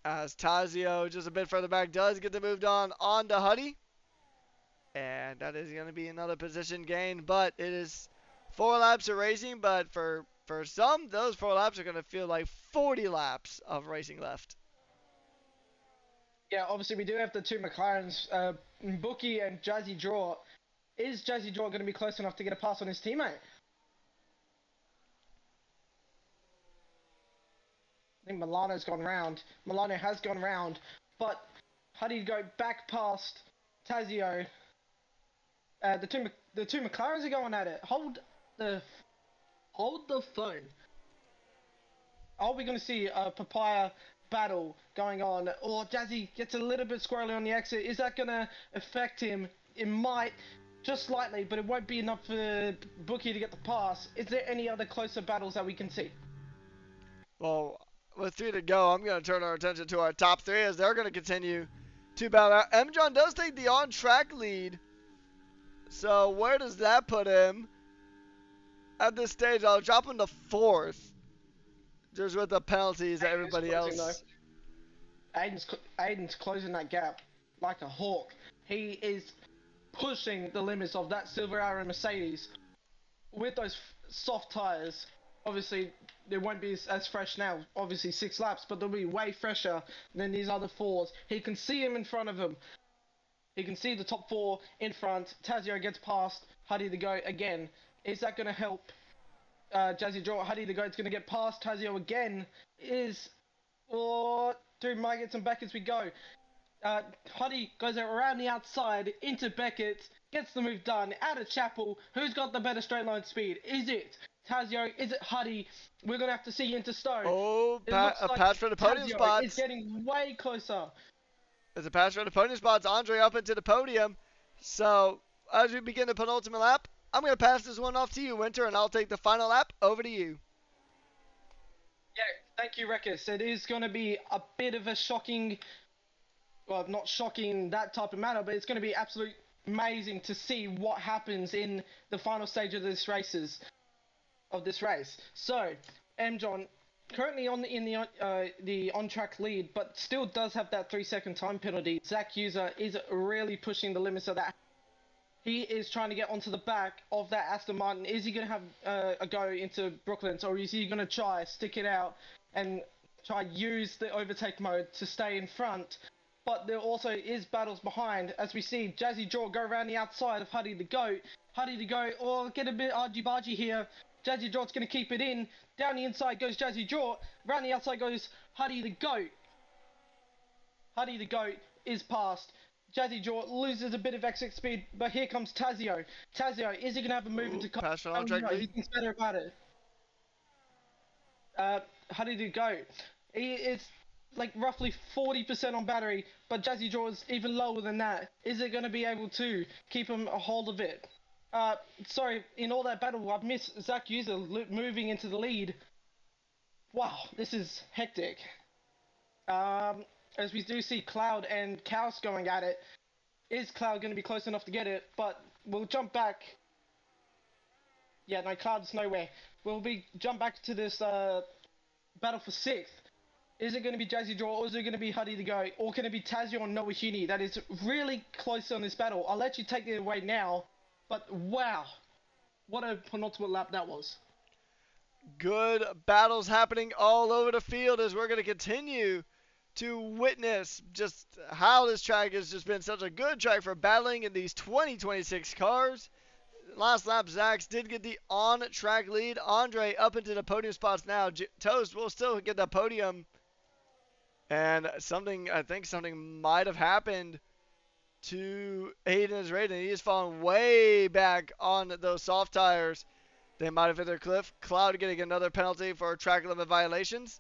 As Tazio, just a bit further back, does get the moved on to Huddy. And that is going to be another position gain. But it is 4 laps of racing. But for some, those 4 laps are going to feel like 40 laps of racing left. Yeah, obviously we do have the 2 McLarens, Bookie and Jazzy Draw. Is Jazzy Draw going to be close enough to get a pass on his teammate? I think Milano's gone round. Milano has gone round, but how do you go back past Tazio? The two McLarens are going at it. Hold the phone. Are we going to see a papaya battle going on? Or Jazzy gets a little bit squirrely on the exit. Is that going to affect him? It might, just slightly, but it won't be enough for Bookie to get the pass. Is there any other closer battles that we can see? Well, with 3 to go, I'm going to turn our attention to our top 3 as they're going to continue to battle out. M. John does take the on-track lead. So where does that put him? at this stage. I'll drop him to fourth, just with the penalties that Aiden is everybody closing though. else. Aiden's closing that gap like a hawk. He is pushing the limits of that Silver Arrow Mercedes with those soft tires. Obviously, they won't be as fresh now. Obviously, 6 laps, but they'll be way fresher than these other 4s. He can see him in front of him. He can see the top 4 in front. Tazio gets past Huddy the Goat again. Is that going to help Jazzy Draw? Huddy the Goat's going to get past Tazio again. Through Maggots and Beckett we go. Huddy goes around the outside into Beckett, gets the move done out of Chapel. Who's got the better straight line speed? Is it Tazio? Is it Huddy? We're going to have to see into Stone. Oh, a pass for the podium Tazio spots. is getting way closer. There's a pass for the podium spots. Andre up into the podium. So, as we begin the penultimate lap, I'm going to pass this one off to you, Winter, and I'll take the final lap. Over to you. Yeah, thank you, Rekus. It is going to be a bit of a shocking, well, not shocking that type of manner, but it's going to be absolutely amazing to see what happens in the final stage of this race. So, John, currently in the on-track lead, but still does have that 3-second time penalty. Zach User is really pushing the limits of that. He is trying to get onto the back of that Aston Martin. Is he going to have a go into Brooklands, or is he going to try stick it out and try use the overtake mode to stay in front? But there also is battles behind, as we see Jazzy Jaw go around the outside of Huddy the Goat. Huddy the Goat, get a bit argy-bargy here. Jazzy Jaw's going to keep it in. Down the inside goes Jazzy Jaw. Around the outside goes Huddy the Goat. Huddy the Goat is past. Jazzy Jaw loses a bit of exit speed, but here comes Tazio. Tazio, is he going to have a move into... Pass on track lead. He thinks better about it. Huddy the Goat. He is like roughly 40% on battery, but Jazzy Jaw is even lower than that. Is it going to be able to keep him a hold of it? Sorry, in all that battle, I've missed Zach User moving into the lead. Wow, this is hectic. As we do see Cloud and Kaos going at it. Is Cloud going to be close enough to get it? But we'll jump back. Yeah, no, Cloud's nowhere. We'll jump back to this battle for 6th. Is it going to be Jazzy Draw, or is it going to be Huddy the Go, or can it be Tazio and Noahuni? That is really close on this battle. I'll let you take it away now. But wow, what a penultimate lap that was. Good battles happening all over the field as we're going to continue to witness just how this track has just been such a good track for battling in these 2026 cars. Last lap, Zax did get the on-track lead. Andre up into the podium spots now. Toast will still get the podium. And I think something might have happened to Aiden's rating. He is falling way back on those soft tires. They might have hit their cliff. Cloud getting another penalty for track limit violations.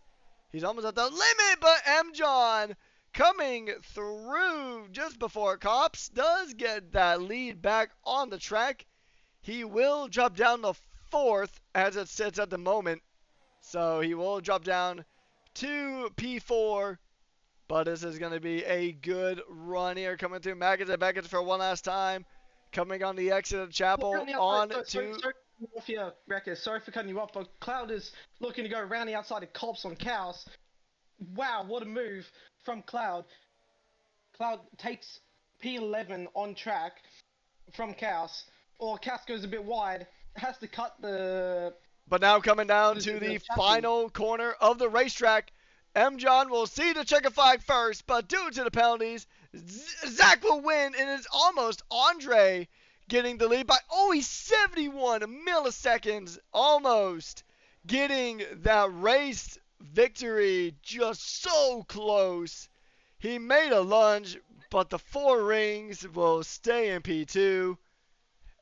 He's almost at the limit, but M-John coming through just before Cops does get that lead back on the track. He will drop down to 4th as it sits at the moment. So he will drop down to P4. But this is going to be a good run here coming through Maggots and Beckett for one last time. Coming on the exit of Chapel on to... Sorry for cutting you off, but Cloud is looking to go around the outside of Cops on Chaos. Wow, what a move from Cloud. Cloud takes P11 on track from Chaos. Or Chaos goes a bit wide, has to cut the... But now coming down to the final corner of the racetrack. M-John will see the checker flag first, but due to the penalties, Zach will win, and it's almost Andre getting the lead by only 71 milliseconds, almost getting that race victory, just so close. He made a lunge, but the 4 rings will stay in P2,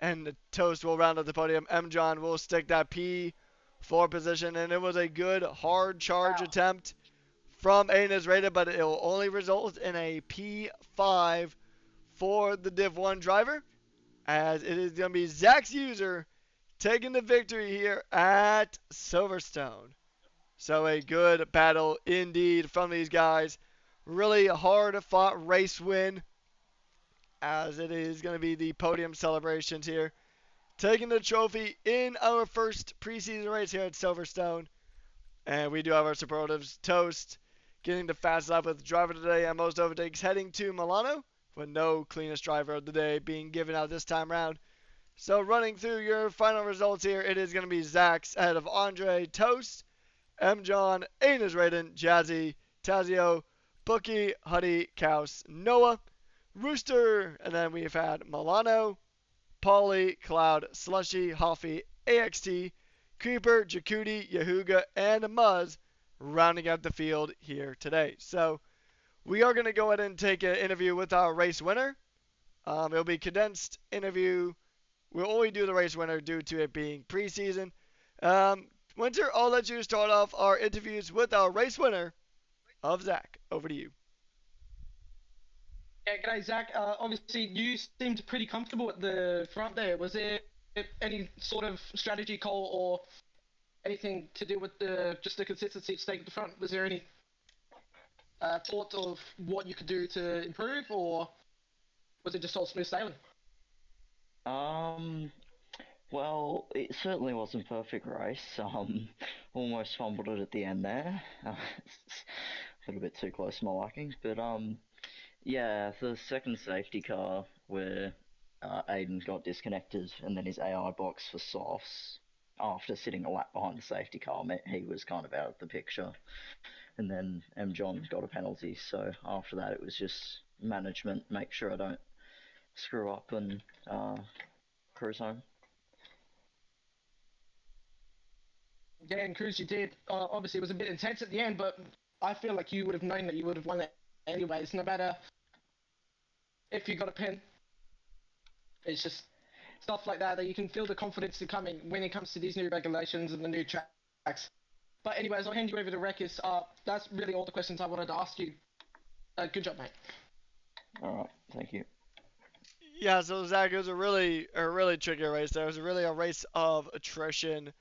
and the Toast will round up the podium. M-John will stick that P4 position, and it was a good hard charge attempt from Aiden rated, but it will only result in a P5 for the Div 1 driver, as it is going to be Zach's User taking the victory here at Silverstone. So a good battle indeed from these guys. Really hard fought race win, as it is going to be the podium celebrations here taking the trophy in our first preseason race here at Silverstone. And we do have our superlatives. Toast, getting the fastest lap with driver today and most overtakes, heading to Milano, with no cleanest driver of the day being given out this time around. So running through your final results here, it is going to be Zach's ahead of Andre, Toast, M. John, Aina's Raiden, Jazzy, Tazio, Bookie, Huddy, Kaus, Noah, Rooster, and then we've had Milano, Polly, Cloud, Slushy, Hoffy, AXT, Creeper, Jacuti, Yahuga, and Muzz rounding out the field here today. So we are going to go ahead and take an interview with our race winner. It'll be condensed interview. We'll only do the race winner due to it being preseason. Winter, I'll let you start off our interviews with our race winner of Zach. Over to you. Yeah, g'day, Zach. Obviously, you seemed pretty comfortable at the front there. Was there any sort of strategy call or anything to do with just the consistency of staying at the front? Was there any thought of what you could do to improve, or was it just all smooth sailing? Um, well, it certainly wasn't a perfect race. Almost fumbled it at the end there. It's a little bit too close to my liking, but yeah, the second safety car where Aiden got disconnected and then his AI box for softs after sitting a lap behind the safety car meant he was kind of out of the picture. And then M. John got a penalty, so after that it was just management, make sure I don't screw up and cruise home. Yeah, and Cruz, you did. Obviously, it was a bit intense at the end, but I feel like you would have known that you would have won it anyways, no matter if you got a pin. It's just stuff like that you can feel the confidence coming when it comes to these new regulations and the new tracks. But anyways, I'll hand you over to Rekis. That's really all the questions I wanted to ask you. Good job, mate. All right, thank you. Yeah, so Zach, it was a really tricky race. There was really a race of attrition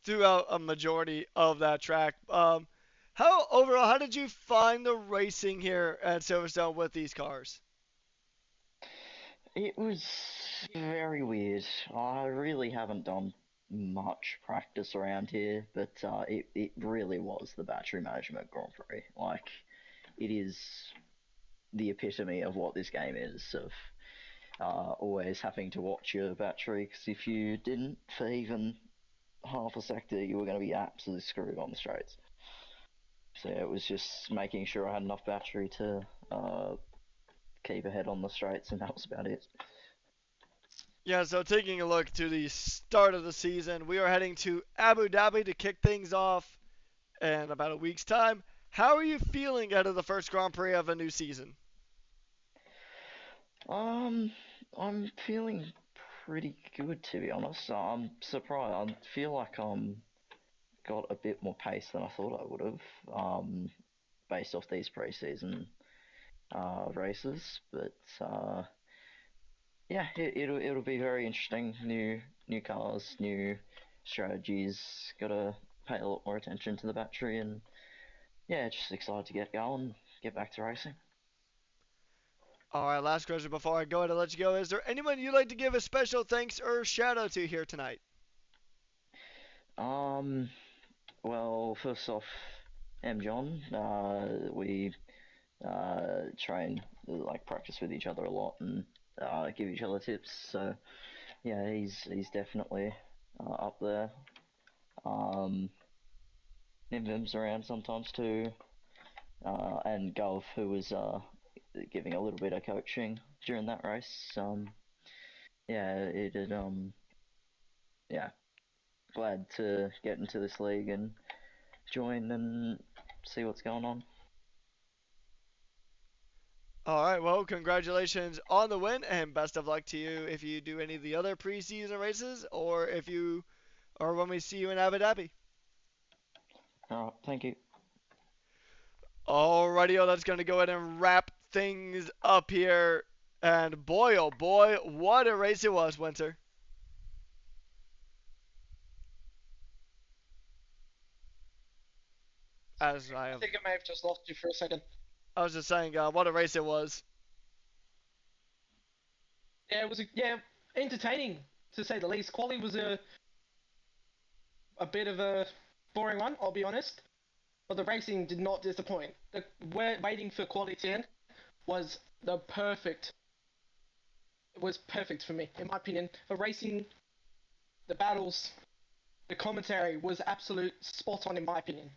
throughout a majority of that track. How did you find the racing here at Silverstone with these cars? It was very weird. I really haven't done much practice around here, but it really was the battery management Grand Prix. Like, it is the epitome of what this game is, of always having to watch your battery, because if you didn't for even half a sector, you were going to be absolutely screwed on the straights. So yeah, it was just making sure I had enough battery to keep ahead on the straights, and that was about it. Yeah, so taking a look to the start of the season, we are heading to Abu Dhabi to kick things off in about a week's time. How are you feeling out of the first Grand Prix of a new season? Um, I'm feeling pretty good, to be honest. I'm surprised. I feel like got a bit more pace than I thought I would have, based off these preseason races. But yeah, it'll be very interesting. New cars, new strategies. Gotta pay a lot more attention to the battery, and yeah, just excited to get going, get back to racing. All right, last question before I go ahead and let you go. Is there anyone you'd like to give a special thanks or shout out to here tonight? Um, well, first off, M. John, we train, like practice with each other a lot and give each other tips. So yeah, he's definitely up there. Um, Nimvim's around sometimes too, and Gov, who was giving a little bit of coaching during that race. Yeah, it did. Yeah, glad to get into this league and join and see what's going on. All right, well, congratulations on the win and best of luck to you if you do any of the other preseason races or when we see you in Abu Dhabi. All right, thank you. Alrighty, that's going to go ahead and wrap things up here. And boy, oh boy, what a race it was, Winter. As I I have, think I may have just lost you for a second. I was just saying, what a race it was. Yeah, it was entertaining. to say the least. Quali was a bit of a boring one, I'll be honest, but the racing did not disappoint. Waiting for quali to end was the perfect. It was perfect for me, in my opinion. The racing, the battles, the commentary was absolute spot on, in my opinion.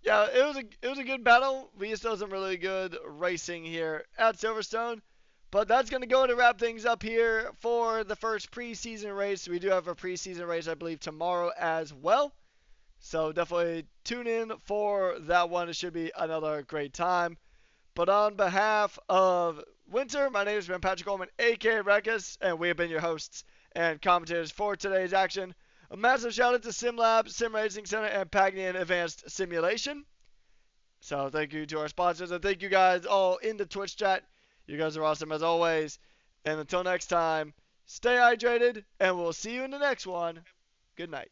Yeah, it was a good battle. We saw some really good racing here at Silverstone. But that's going to go to wrap things up here for the first preseason race. We do have a preseason race, I believe, tomorrow as well. So definitely tune in for that one. It should be another great time. But on behalf of Winter, my name has been Patrick Coleman, aka Rekus, and we have been your hosts and commentators for today's action. A massive shout out to SimLab, Sim Racing Center, and Pagnian Advanced Simulation. So thank you to our sponsors, and thank you guys all in the Twitch chat. You guys are awesome as always. And until next time, stay hydrated, and we'll see you in the next one. Good night.